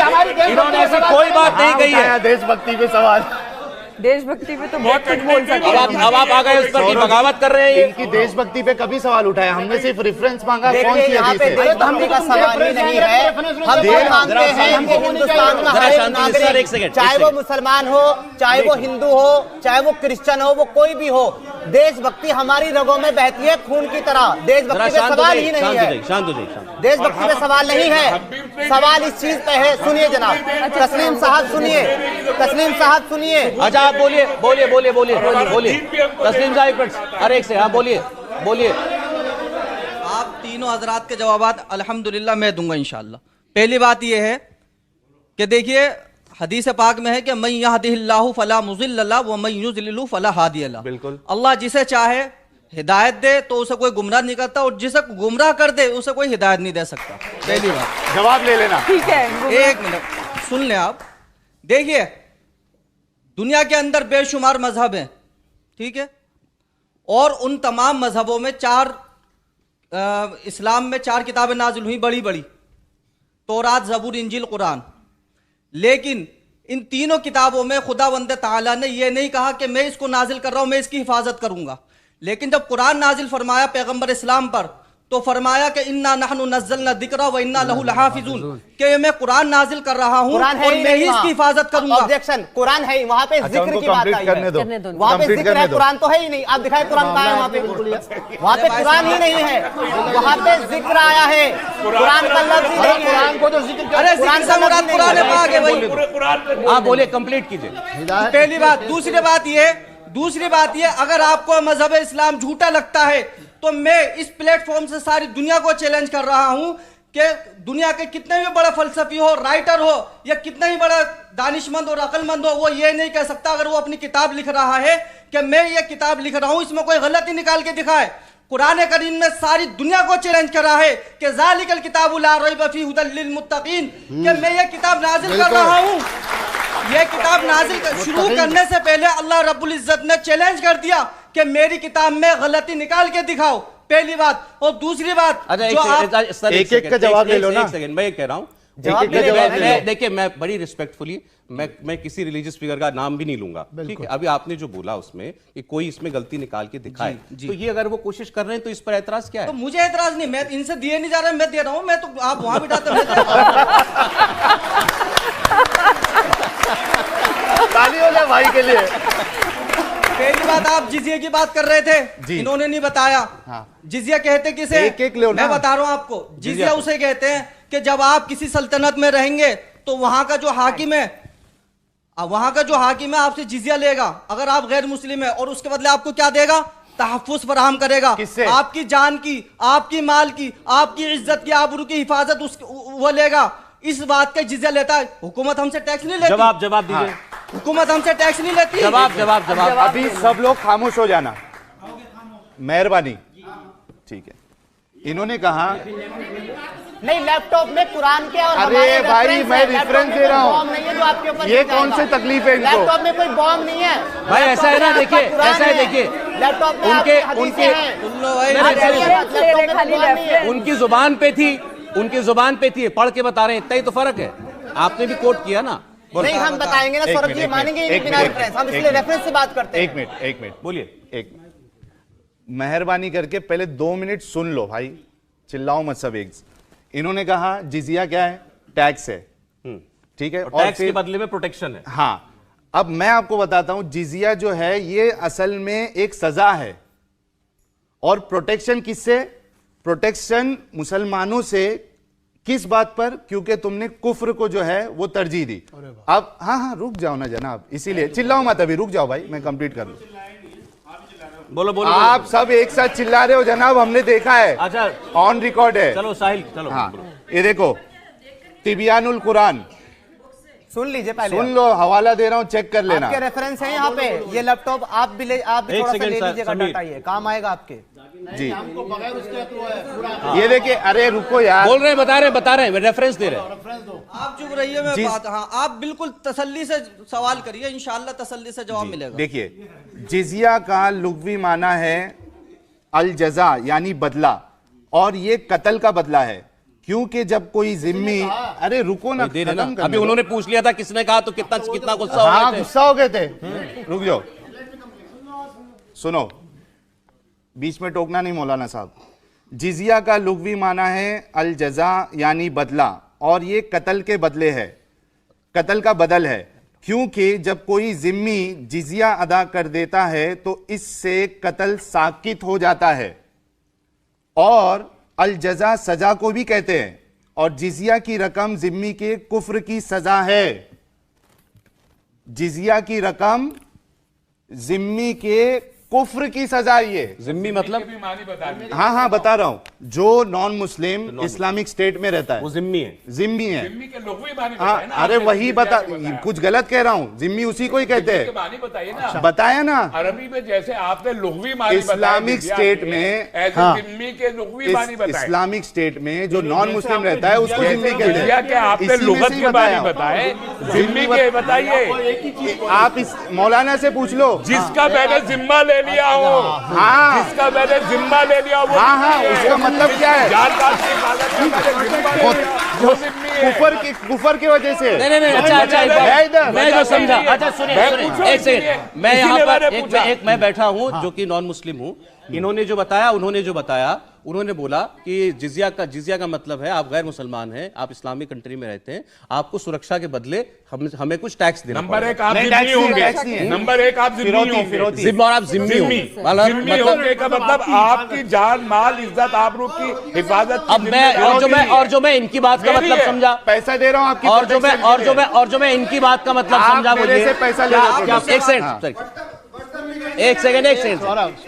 इन्होंने ऐसी कोई बात नहीं कही है। देशभक्ति पे सवाल, देशभक्ति पे तो बहुत कुछ बोल सकते हैं। अब आप आ गए उस पर कि बगावत कर रहे हैं। इनकी देशभक्ति पे कभी सवाल उठाया हमने, सिर्फ रेफरेंस मांगा। कौन सी यहाँ हदीस पे है? देशभक्ति का सवाल ही नहीं है। हम ये मांगते हैं कि हिंदुस्तान में हर एक नागरिक, चाहे वो मुसलमान हो, चाहे वो हिंदू हो, चाहे वो क्रिश्चियन हो, वो कोई भी हो, देशभक्ति हमारी रगों में बहती है खून की तरह। देशभक्ति पे सवाल ही नहीं है, देशभक्ति पे सवाल नहीं है, सवाल इस चीज पे है। सुनिए जनाब, तस्लीम साहब सुनिए। अच्छा आप बोलिए तस्लीम साहब, अरे एक से, हाँ बोलिए। आप तीनों हजरात के जवाबात अल्हम्दुलिल्लाह मैं दूंगा इंशाअल्लाह। पहली बात यह है कि देखिए हदीस पाक में है कि मैं यहदिहिल्लाहु फला मुज़िल्ल लहु व मैं युज़लिलहु फला हादिय लहु। बिल्कुल। अल्लाह जिसे चाहे हिदायत दे तो उसे कोई गुमराह नहीं करता, और जिसे गुमराह कर दे उसे कोई हिदायत नहीं दे सकता। पहली बात। जवाब ले लेना। ठीक है, एक मिनट सुन लें आप। देखिए दुनिया के अंदर बेशुमार मजहब हैं, ठीक है, और उन तमाम मजहबों में इस्लाम में 4 किताबें नाजिल हुई बड़ी बड़ी, तौरात, ज़बूर, इंजील, कुरान। लेकिन इन तीनों किताबों में खुदावंद ताला ने यह नहीं कहा कि मैं इसको नाजिल कर रहा हूं, मैं इसकी हिफाजत करूंगा। लेकिन जब कुरान नाजिल फरमाया पैगंबर इस्लाम पर, तो फरमाया कि इन्ना नहनु नज़्ज़लना ज़िक्रा व इन्ना लहु लहाफ़िज़ून, कि मैं कुरान नाजिल कर रहा हूं और मैं ही इसकी हिफाजत करूंगा। ऑब्जेक्शन, कुरान है ही, वहां पे जिक्र की बात आई है, वहां पे जिक्र है, कुरान तो है ही नहीं। आप दिखाए कुरान कहां है? वहां पे वहां पे कुरान ही नहीं है, वहां पे जिक्र आया है, कुरान का लफ्ज ही नहीं है। कुरान को तो जिक्र, अरे कुरान का मुराद कुरान पाक है भाई। आप बोले, कंप्लीट कीजिए। पहली बात। दूसरी बात ये अगर आपको मजहब इस्लाम झूठा लगता है तो मैं इस प्लेटफॉर्म से सारी दुनिया को चैलेंज कर रहा हूं कि दुनिया के कितने भी बड़ा फलसफी हो, राइटर हो, या कितना ही बड़ा दानिशमंद और अक्लमंद हो, वो ये नहीं कह सकता अगर वो अपनी किताब लिख रहा है कि मैं ये किताब लिख रहा हूं इसमें कोई गलती निकाल के दिखाए। कुरान करीम ने सारी दुनिया को चैलेंज करा है कि ज़ालिकल किताबु ला रैब फीहि हुदल लिल मुत्तकीन, कि मैं ये किताब नाजिल कर रहा हूं। ये किताब नाजिल शुरू करने से पहले अल्लाह रब्बुल इज्जत ने चैलेंज कर दिया कि मेरी किताब में गलती निकाल के दिखाओ, पहली बात। और दूसरी बात, एक का जवाब ले लो ना। एक सेकंड, मैं ये कह रहा हूं, देखिए मैं बड़ी रिस्पेक्टफुली मैं किसी रिलीजियस फिगर का नाम भी नहीं लूंगा, ठीक है। अभी आपने जो बोला उसमें कि कोई इसमें गलती निकाल के दिखाए, तो ये अगर वो कोशिश कर रहे हैं तो इस पर एतराज क्या है? तो मुझे एतराज नहीं, मैं इनसे दिए नहीं जा रहे, मैं दे रहा हूं, मैं तो आप वहां बिठाते ताली हो जाए भाई के लिए। पहली बात, आप जिजिया की बात कर रहे थे, इन्होंने नहीं बताया। हाँ। जिजिया कहते किसे? एक ले, मैं बता रहा हूं आपको। जिजिया उसे कहते हैं कि जब आप किसी सल्तनत में रहेंगे तो वहां का जो हाकिम है आपसे जिजिया लेगा अगर आप गैर मुस्लिम है, और उसके बदले आपको क्या देगा? तहफ्फुज़ फराहम करेगा। किससे? आपकी जान की, आपकी माल की, आपकी इज्जत की, आबरू की हिफाजत वो लेगा। इस बात का जिजिया लेता है। हुकूमत हमसे टैक्स नहीं लेती। जवाब दीजिए। हुकूमत हमसे टैक्स नहीं लेती। जवाब। अभी सब लोग खामोश हो जाना, मेहरबानी। ठीक है, इन्होंने कहा नहीं, लैपटॉप में कुरान के और अरे भाई मैं रेफरेंस दे रहा बॉम्ब नहीं है जो आपके ऊपर। ये कौन सी तकलीफ है इनको? लैपटॉप में कोई बॉम्ब नहीं है भाई, ऐसा है ना, देखिए ऐसा है, देखिए लैपटॉप में उनकी जुबान पे थी, पढ़ के बता रहे हैं, इतना ही तो फर्क है। आपने भी कोट किया ना। नहीं, हम बताएंगे ना सौरभ जी, मानेंगे बिना रेफरेंस, हम इसलिए रेफरेंस से बात करते हैं। एक मिनट बोलिए। एक मेहरबानी करके पहले 2 मिनट सुन लो भाई, चिल्लाओ मत सब एक। इन्होंने कहा जिजिया क्या है? टैक्स है, ठीक है, और टैक्स के बदले में प्रोटेक्शन है। हाँ, अब मैं आपको बताता हूं, जिजिया जो है ये असल में एक सजा है, और प्रोटेक्शन किससे? प्रोटेक्शन मुसलमानों से। किस बात पर? क्योंकि तुमने कुफ्र को जो है वो तरजीह दी। अब हाँ, रुक जाओ ना जनाब, इसीलिए चिल्लाओ मत, अभी रुक जाओ भाई, मैं कंप्लीट कर लूं। बोलो। आप सब एक साथ चिल्ला रहे हो जनाब, हमने देखा है। अच्छा, ऑन रिकॉर्ड है। चलो साहिल, चलो। हाँ, ये देखो तिबियानुल कुरान, सुन लीजिए पहले, सुन लो, हवाला दे रहा हूं, चेक कर लेना। आपके रेफरेंस है यहाँ पे। ये लैपटॉप आप भी थोड़ा सा ले लीजिएगा, डाटा ये काम आएगा आपके। जी, ये देखिए, अरे रुको यार, बोल रहे हैं, बता रहे हैं, रेफरेंस दे रहे हैं। आप चुप रहिए, मैं बात। हाँ, आप बिल्कुल तसल्ली से सवाल करिए, इंशाल्लाह तसल्ली से जवाब मिलेगा। देखिए, जिजिया का लुग़वी माना है अल जज़ा, यानी बदला, और ये कत्ल का बदला है। क्योंकि जब कोई जिम्मी, अरे रुको ना, अभी उन्होंने पूछ लिया था किसने कहा, तो कितना गुस्सा हो गए थे। गुस्सा हो गए थे। रुक जाओ, सुनो, बीच में टोकना नहीं मौलाना साहब। जिजिया का लुग़वी माना है अल जज़ा, यानी बदला, और ये कत्ल के बदले है, कत्ल का बदल है। क्योंकि जब कोई जिम्मी जिजिया अदा कर देता है तो इससे कत्ल साकित हो जाता है। और अल जज़ा सजा को भी कहते हैं, और जिजिया की रकम जिम्मी के कुफ्र की सजा है। जिजिया की रकम जिम्मी के कुफ्र की सजा ये। जिम्मी मतलब हाँ हाँ बता रहा हूँ, जो नॉन मुस्लिम इस्लामिक स्टेट में रहता है वो जिम्मी है। जिम्मी है। जिम्मी के लुग़वी मानी हाँ बताए ना, अरे आपने वही जिम्मी बता, कैसे बताया? कुछ गलत कह रहा हूँ, जिम्मी उसी को ही कहते जिम्मी के हैं। मानी बताइए ना, बताया ना, अरबी में जैसे आपने लुग़वी मानी बताया, इस्लामिक जिजिया स्टेट के, में ऐसे हाँ। जिम्मी के लुग़वी मानी बताए। इस्लामिक स्टेट में जो नॉन मुस्लिम रहता है उसको जिम्मी कहते जिजिया हैं। के आपने इसी में लुगत से ही के बताया। बारे बताए, जिम्मी के बताइए। आप इस मौलाना से पूछ लो, जिसका मैंने जिम्मा ले लिया हो, हाँ जिसका मैंने जिम्मा ले लिया वो हाँ हाँ जिम्मी है। उसका मतलब क्या है? जानदार की इबादत में मैंने जिम्मा ले लिया, वो जिम्मी है। कुफर की वजह से। नहीं अच्छा एक है बार इधर। मैं जो समझा, अच्छा सुनिए एक सेकंड, मैं यहाँ पर मैं बैठा हूँ जो कि नॉन मुस्लिम हूँ। उन्होंने जो बताया उन्होंने बोला कि जिजिया का मतलब है आप गैर मुसलमान हैं, आप इस्लामिक कंट्री में रहते हैं, आपको सुरक्षा के बदले हमें कुछ टैक्स देना नंबर एक पड़ेगा। आप जिम्मी होंगे, नंबर एक आप जिम्मी होंगे, जिम्मी और आप जिम्मी होंगे। जिम्मी होने का मतलब आपकी जान माल इज्जत आबरू की हिफाजत। अब मैं और जो मैं इनकी बात का मतलब समझा, पैसा दे रहा हूँ आपकी, और जो मैं इनकी बात का मतलब समझा, मेरे से पैसा ले रहे हो। एक सेकंड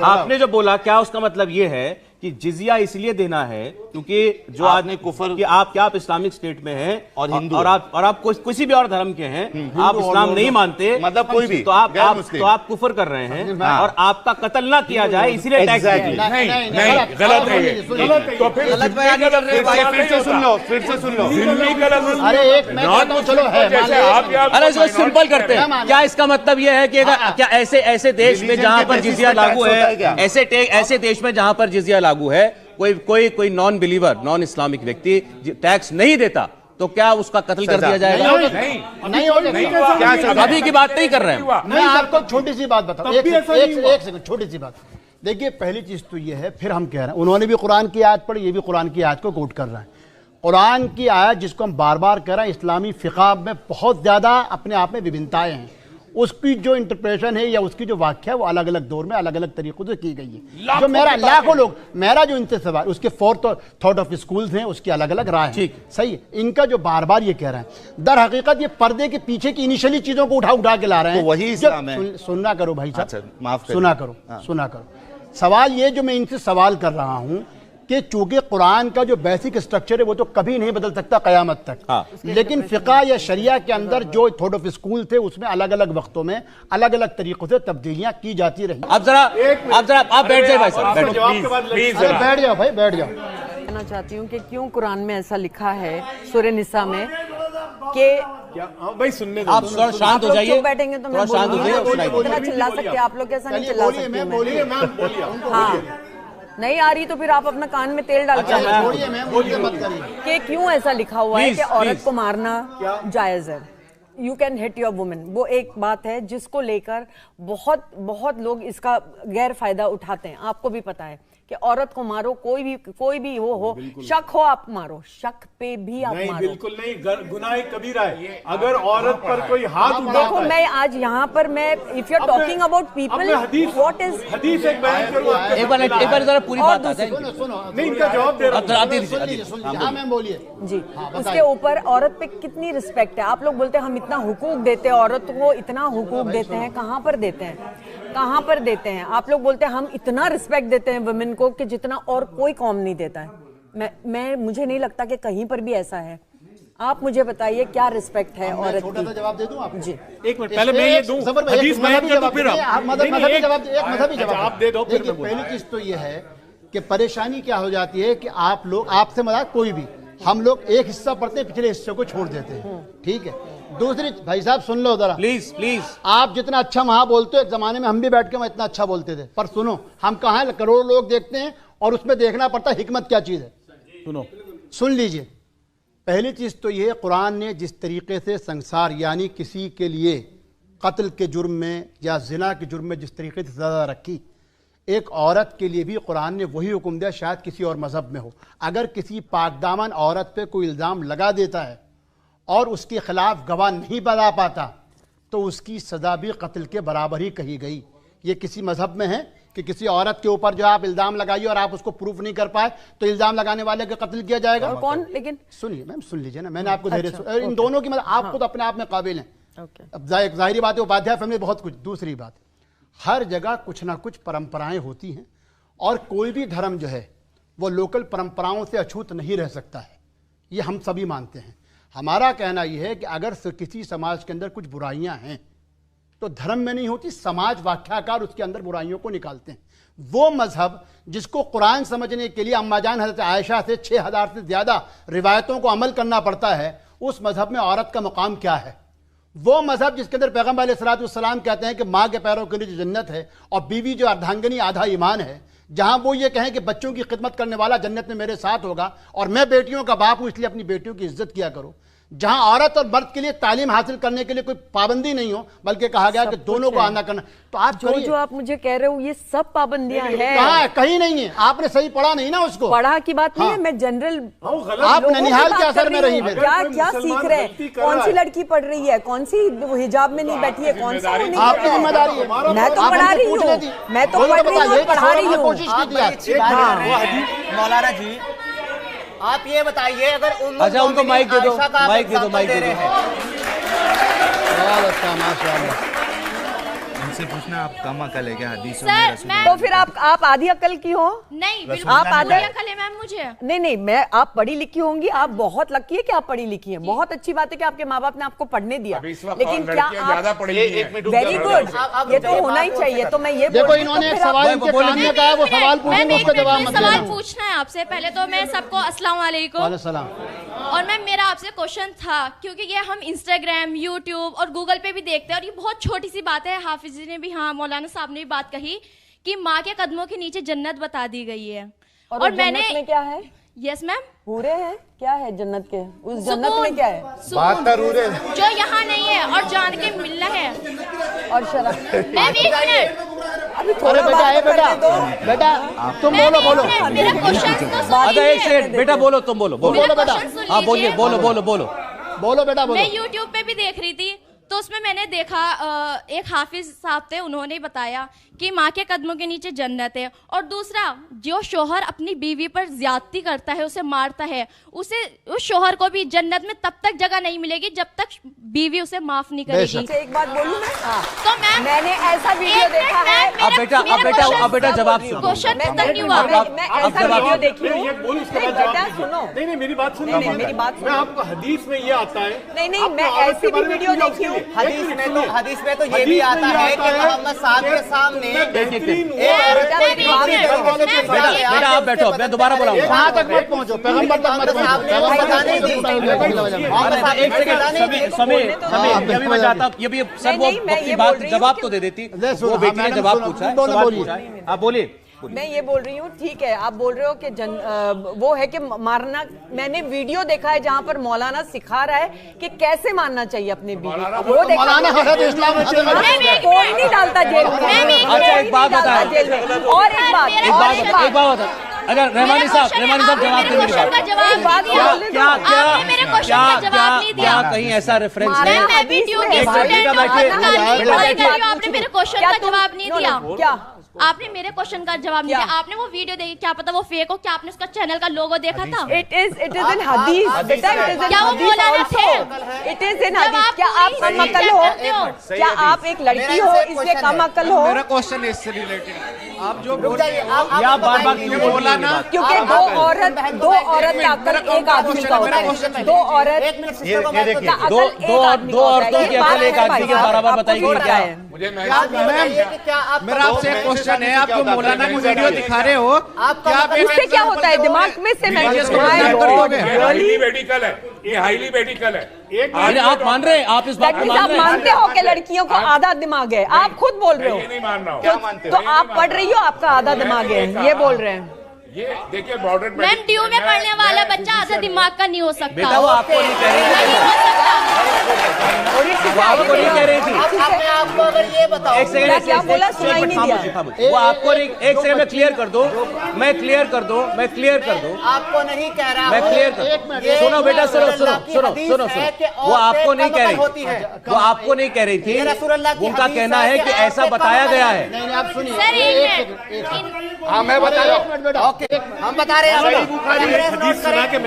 आपने जो बोला क्या उसका मतलब ये है कि जिजिया इसलिए देना है क्योंकि जो आपने कुफर कि आप इस्लामिक स्टेट में हैं और हिंदू और आप किसी भी और धर्म के हैं, आप इस्लाम नहीं मानते, मतलब कोई भी तो आप कुफर कर रहे हैं और आपका कत्ल ना किया जाए इसीलिए टैक्स नहीं गलत है। तो फिर से सुन लो, जिम्मी गलत। अरे एक मैं कहता हूं, चलो है मान जैसे आप अरे इसको सिंपल करते हैं, क्या इसका मतलब यह है कि क्या ऐसे देश में जहां पर जिजिया लागू है, ऐसे देश में जहां पर जिजिया लागू है, कोई नॉन बिलीवर, नॉन इस्लामिक व्यक्ति टैक्स नहीं देता तो क्या उसका कत्ल कर दिया जाएगा? नहीं होगा। अभी की बात नहीं कर रहे हैं। मैं आपको छोटी सी बात बताऊं, एक सेकंड, छोटी सी बात। देखिए पहली चीज तो ये है, फिर हम कह रहे हैं उन्होंने भी कुरान की आयत पढ़ी, ये भी कुरान की आयत को कोट कर रहे हैं। कुरान की आयत जिसको हम बार बार कह रहे हैं, इस्लामी फिक़ा में बहुत ज्यादा अपने आप में विभिन्नताएं हैं, उसकी जो इंटरप्रेशन है या उसकी जो व्याख्या है वो अलग अलग दौर में अलग अलग तरीकों से की गई है। जो मेरा लाखों लोग मेरा जो इनसे सवाल, उसके फोर्थ थॉट ऑफ स्कूल्स हैं, उसकी अलग अलग राय है, सही है। इनका जो बार बार ये कह रहे हैं, दर हकीकत ये पर्दे के पीछे की इनिशियली चीजों को उठा के ला रहे हैं। तो वही इस्लाम है। सुनना करो भाई साहब, अच्छा, माफ सुना करो। सवाल ये जो मैं इनसे सवाल कर रहा हूं कि चूंकि कुरान का जो बेसिक स्ट्रक्चर है वो तो कभी नहीं बदल सकता कयामत तक, लेकिन फिक़ा या शरिया के अंदर जो थॉट ऑफ स्कूल थे उसमें अलग अलग वक्तों में अलग अलग तरीकों से तब्दीलियां की जाती रही। आप बैठ जाइए भाई साहब, बैठ जाओ भाई, बैठ जाओ। कहना चाहती हूँ कि क्यों कुरान में ऐसा लिखा है सूरह निसा में कि भाई सुनने आप थोड़ा शांत हो जाइए, बैठेंगे तो मैं शांत हो जाइए। इतना चिल्ला सकते आप लोग, कैसा नहीं चिल्ला सकते? बोलिए मैम, बोलिए। हाँ नहीं आ रही तो फिर आप अपना कान में तेल डाल के बोलिए मैम, बोलिए मत करिए कि क्यों ऐसा लिखा हुआ है कि औरत को मारना जायज है, you can hit your women. वो एक बात है जिसको लेकर बहुत लोग इसका गैर फायदा उठाते हैं। आपको भी पता है कि औरत को मारो, कोई भी वो हो, शक हो आप मारो, शक पे भी आप नहीं, मारो। बिल्कुल नहीं, गुनाह कबीरा है अगर औरत पर कोई हाथ उठाता देखो मैं आज यहाँ पर मैं if you are talking about people what is Hadith एक बयान करूं आपके एक बार जरा पूरी बात आ जाए। नहीं, इनका जवाब दे रहा हूं। आप दीजिए। हाँ मैम बोलिए जी। उसके ऊपर औरत पे कितनी रिस्पेक्ट है। आप लोग बोलते हैं हम इतना हुकूक देते हैं औरत को, इतना हुकूक देते हैं, कहाँ पर देते हैं, कहाँ पर देते हैं? आप लोग बोलते हैं हम इतना रिस्पेक्ट देते हैं वुमेन को कि जितना और कोई कौम नहीं देता है। मुझे नहीं लगता कि कहीं पर भी ऐसा है। आप मुझे बताइए क्या रिस्पेक्ट है औरत की? जवाब दे दूं आप जी। एक मिनट पहले मैं ये दूं, हदीस बयान कर दूं फिर आप मजहबी जवाब दे दो। फिर मैं पहली चीज तो ये है कि परेशानी क्या हो जाती है कि आप लोग, आपसे मजाक कोई भी, हम लोग एक हिस्सा पढ़ते हैं, पिछले हिस्से को छोड़ देते हैं, ठीक है। दूसरी भाई साहब सुन लो जरा प्लीज। आप जितना अच्छा वहां बोलते हो, एक जमाने में हम भी बैठ के इतना अच्छा बोलते थे, पर सुनो हम कहाँ हैं, करोड़ों लोग देखते हैं और उसमें देखना पड़ता है हिकमत क्या चीज है। सुन लीजिए। पहली चीज तो ये, कुरान ने जिस तरीके से संसार यानी किसी के लिए कत्ल के जुर्म में या जिना के जुर्म में जिस तरीके से सजा रखी, एक औरत के लिए भी कुरान ने वही हुक्म दिया, शायद किसी और मजहब में हो। अगर किसी पाकदामन औरत पे कोई इल्ज़ाम लगा देता है और उसके खिलाफ गवाह नहीं बता पाता तो उसकी सजा भी कत्ल के बराबर ही कही गई। ये किसी मजहब में है कि किसी औरत के ऊपर जो आप इल्ज़ाम लगाइए और आप उसको प्रूफ नहीं कर पाए तो इल्ज़ाम लगाने वाले का कत्ल किया जाएगा। और कौन? लेकिन सुनिए मैम, सुन लीजिए ना, मैंने आपको इन दोनों की मतलब आप खुद अपने आप में काबिल हैं। अब जाहिर बात है उपाध्याय फैमिली बहुत कुछ। दूसरी बात, हर जगह कुछ ना कुछ परंपराएं होती हैं और कोई भी धर्म जो है वो लोकल परंपराओं से अछूत नहीं रह सकता है, ये हम सभी मानते हैं। हमारा कहना यह है कि अगर किसी समाज के अंदर कुछ बुराइयां हैं तो धर्म में नहीं होती, समाज व्याख्याकार उसके अंदर बुराइयों को निकालते हैं। वो मजहब जिसको कुरान समझने के लिए अम्माजान हज़रत आयशा से 6000 से ज्यादा रिवायतों को अमल करना पड़ता है, उस मजहब में औरत का मकाम क्या है? वो मजहब जिसके अंदर पैगम्बर अलैहिस्सलाम कहते हैं कि माँ के पैरों के नीचे जन्नत है और बीवी जो अर्धांगिनी आधा ईमान है, जहां वो ये कहें कि बच्चों की खिदमत करने वाला जन्नत में मेरे साथ होगा और मैं बेटियों का बाप हूं इसलिए अपनी बेटियों की इज्जत किया करो, जहां औरत और मर्द के लिए तालीम हासिल करने के लिए कोई पाबंदी नहीं हो बल्कि कहा गया कि दोनों को आना करना। तो आप जो आप मुझे कह रहे हो ये सब पाबंदियां हैं। कहाँ है? कहीं नहीं है। आपने सही पढ़ा नहीं ना उसको। पढ़ा की बात नहीं है, मैं जनरल आप ननिहाल के असर में रही। क्या क्या सीख रहे हैं? कौन सी लड़की पढ़ रही है, कौन सी हिजाब में नहीं बैठी है, कौन सा नहीं? आपकी जिम्मेदारी है। मैं तो पढ़ा रही हूँ, मैं तो पढ़ रही हूँ, पढ़ा रही हूँ। मौलाना जी आप ये बताइए, अगर अच्छा उनको माइक दे दो, माइक दे दो, माइक दे दो। उनसे पूछना आप कम अकल है क्या हदीस में? तो फिर आप आधी अकल की हो? नहीं बिल्कुल आप आधी अकल है मैम मुझे। नहीं मैं आप पढ़ी लिखी होंगी, आप बहुत लकी है कि आप पढ़ी लिखी हैं। बहुत अच्छी बात है कि आपके माँ बाप ने आपको पढ़ने दिया, लेकिन क्या आप वेरी गुड, ये तो होना ही चाहिए। तो मैं ये देखो इन्होंने एक सवाल इनके सामने कहा है, वो सवाल पूछेंगे उसका जवाब मत देना। सवाल पूछना है आपसे। पहले तो मैं सबको अस्सलाम वालेकुम। और मैम मेरा आपसे क्वेश्चन था, क्योंकि ये हम इंस्टाग्राम, यूट्यूब और गूगल पे भी देखते हैं और ये बहुत छोटी सी बात है, हाफिज जी ने भी, हाँ मौलाना साहब ने भी बात कही कि माँ के कदमों के नीचे जन्नत बता दी गई है। और मैंने में क्या है? यस मैम पूरे हैं, क्या है जन्नत के? उस जन्नत में क्या है? जो यहाँ नहीं है और जान के मिलना है। और शराब मैम एक मिनट, अरे बेटा तुम बोलो मेरा क्वेश्चन तो आधा एक सेकंड बेटा, बोलो तुम बोलो बेटा। हाँ बोलिए, बोलो बेटा। मैं यूट्यूब पे भी देख रही थी तो उसमें मैंने देखा एक हाफिज साहब थे, उन्होंने बताया कि माँ के कदमों के नीचे जन्नत है। और दूसरा, जो शोहर अपनी बीवी पर ज्यादती करता है, उसे मारता है, उसे उस शोहर को भी जन्नत में तब तक जगह नहीं मिलेगी जब तक बीवी उसे माफ नहीं करेगी। एक बात बोलूं मैं? तो मैम मैंने ऐसा वीडियो देखा है। अब बेटा जवाब सुनो। क्वेश्चन खत्म नहीं हुआ। मैं ऐसा वीडियो देखी हूँ। बेटा सुनो, नहीं मेरी बात सुनो, मेरी बात सुनो। आपको हदीस में ये आता है। नहीं मैं ऐसी भी वीडियो देखी हूँ। हदीस में तो ये भी आता है कि मोहम्मद साहब के सामने बेटा आप बैठो, मैं दोबारा बुलाऊंगा। कहाँ तक मत पहुँचो, पैगंबर तक मत पहुँचो। मैं चाहता हूँ ये भी सर वो अपनी बात जवाब तो दे देती, वो बेटी ने जवाब पूछा है। आप बोलिए। मैं ये बोल रही हूँ, ठीक है आप बोल रहे हो कि वो है कि मारना। मैंने वीडियो देखा है जहाँ पर मौलाना सिखा रहा है कि कैसे मारना चाहिए अपनी बीवी। वो कोई नहीं डालता जेल में। अच्छा एक बात बता जेल में। और एक बात अगर रहमानी साहब जवाब दें मेरी बात। क्या कहीं ऐसा रेफरेंस है? आपने मेरे क्वेश्चन का जवाब नहीं दिया। क्या आपने मेरे क्वेश्चन का जवाब नहीं दिया? आपने वो वीडियो देखी, क्या पता वो फेक हो, क्या आपने उसका चैनल का लोगो देखा था? इट इज इन हदीस बेटा, इट इज इन क्या वो मौलाना थे? इट इज इन हदीस। क्या आप कम अकल हो? क्या आप एक लड़की हो इसलिए कम अकल हो? मेरा क्वेश्चन इससे रिलेटेड आप जो आप बार-बार क्यों बोला ना? क्योंकि दो औरत का अकल एक आदमी का होता है। दो औरत दो औरतों की अकल एक आदमी के बराबर बताई गई क्या है? मेरा आपसे एक क्वेश्चन है, आप जो मौलाना की वीडियो दिखा रहे हो, उससे क्या होता है? दिमाग में से हाईली मेडिकल है, ये हाईली मेडिकल है। आप मान रहे हैं? आप इस बात को आप मानते हो कि लड़कियों को आधा दिमाग है? आप खुद बोल रहे हो। नहीं मान रहा हूँ। तो आप पढ़ रही हो, आपका आधा दिमाग है, ये बोल रहे हैं। ये देखिए बॉर्डर मैम ड्यू में पढ़ने वाला बच्चा आधा दिमाग का नहीं हो सकता। बेटा वो आपको नहीं कह रही थी। आपको अगर ये बताओ एक सेकंड, क्या बोला सुनाई नहीं दिया। वो आपको नहीं। एक सेकंड में क्लियर कर दो, मैं क्लियर कर दो। आपको नहीं कह रहा, मैं क्लियर कर। सुनो बेटा, सुनो। वो आपको नहीं कह रही, वो आपको नहीं कह रही थी। उनका कहना है कि ऐसा बताया गया है। नहीं आप सुनिए, हाँ मैं बता रहा हूँ, हम बता रहे हैं।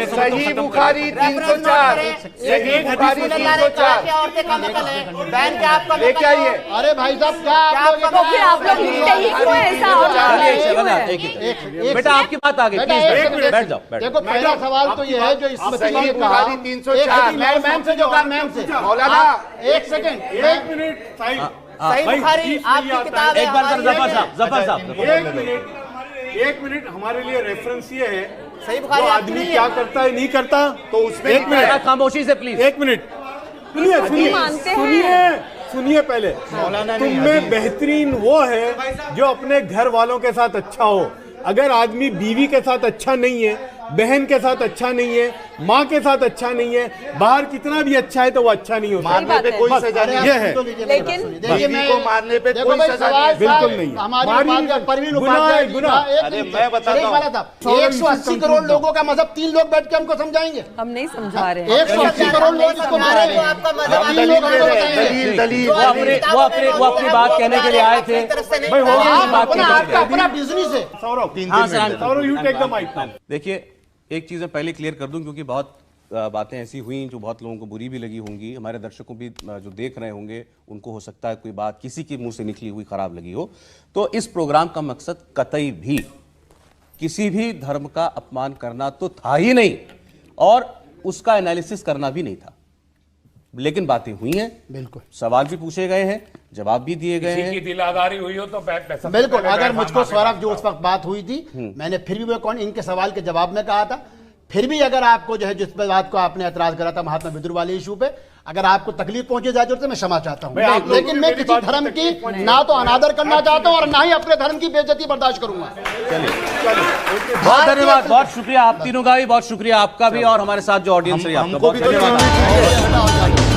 सही बुखारी 304, सही बुखारी सरकार ने कहा कि औरतें कम अकल है, बहन क्या आपका लेके आइए। अरे भाई साहब क्या आप लोग तो फिर आप लोग लिखते ही क्यों ऐसा होता है? बेटा आपकी बात आ गई, प्लीज बैठ जाओ। देखो पहला सवाल तो ये है जो इसमें ये कहा 304 मैम से जो कहा मैम से मौलाना एक सेकंड एक मिनट सही बुखारी आपकी किताब है, एक बार हमारी जफर नहीं है। साहब एक मिनट हमारे लिए रेफरेंस ये है सही जो बुखारी आपकी आदमी नहीं क्या है। करता है नहीं करता, तो उसमें एक बेटा मिनट खामोशी से प्लीज। एक मिनट सुनिए सुनिए मानते हैं। सुनिए सुनिए पहले तुम में बेहतरीन वो है जो अपने घर वालों के साथ अच्छा हो। अगर आदमी बीवी के साथ अच्छा नहीं है, बहन के साथ अच्छा नहीं है, माँ के साथ अच्छा नहीं है, बाहर कितना भी अच्छा है तो वो अच्छा नहीं होता। मारने पे कोई सजा नहीं ये है। लेकिन बीवी को मारने पे देखो कोई भाई सजा सवाल बिल्कुल नहीं है। हमारी मारी बात नहीं। परवीन गुनाह उपाध्याय है, जी गुनाह। का अरे मैं बताता हूँ। 180 करोड़ लोगों का मजहब 3 लोग बैठ के हमको समझाएंगे। हम नहीं समझा रहे हैं। 180 करोड़ लोग इसको मारेंगे। जो आपका मजहब तीन लोग हमको बताएंगे। दलील दलील वो अपनी बात कहने के लिए आए थे। भाई हो गई आप बात अपना की आपका अपना बिजनेस है। Saurabh you take the mic. देखिए एक चीज़ मैं पहले क्लियर कर दूं क्योंकि बहुत बातें ऐसी हुई जो बहुत लोगों को बुरी भी लगी होंगी, हमारे दर्शकों भी जो देख रहे होंगे उनको हो सकता है कोई बात किसी के मुंह से निकली हुई खराब लगी हो। तो इस प्रोग्राम का मकसद कतई भी किसी भी धर्म का अपमान करना तो था ही नहीं और उसका एनालिसिस करना भी नहीं था, लेकिन बातें हुई हैं, बिल्कुल सवाल भी पूछे गए हैं, जवाब भी दिए गए किसी हैं। की दिलादारी हुई हो तो बिल्कुल अगर मुझको सौरभ जो उस वक्त बात हुई थी मैंने फिर भी वो कौन इनके सवाल के जवाब में कहा था, फिर भी अगर आपको जो है जिस बात को आपने एतराज करा था महात्मा विद्रोह वाले इशू पे, अगर आपको तकलीफ पहुंचे जाए तो मैं क्षमा चाहता हूं, लेकिन मैं किसी धर्म की ना तो अनादर करना चाहता हूं और ना ही अपने धर्म की बेइज्जती बर्दाश्त करूंगा। बहुत धन्यवाद, बहुत शुक्रिया आप तीनों का भी, बहुत शुक्रिया आपका भी और हमारे साथ जो ऑडियंस रही आपका बहुत धन्यवाद।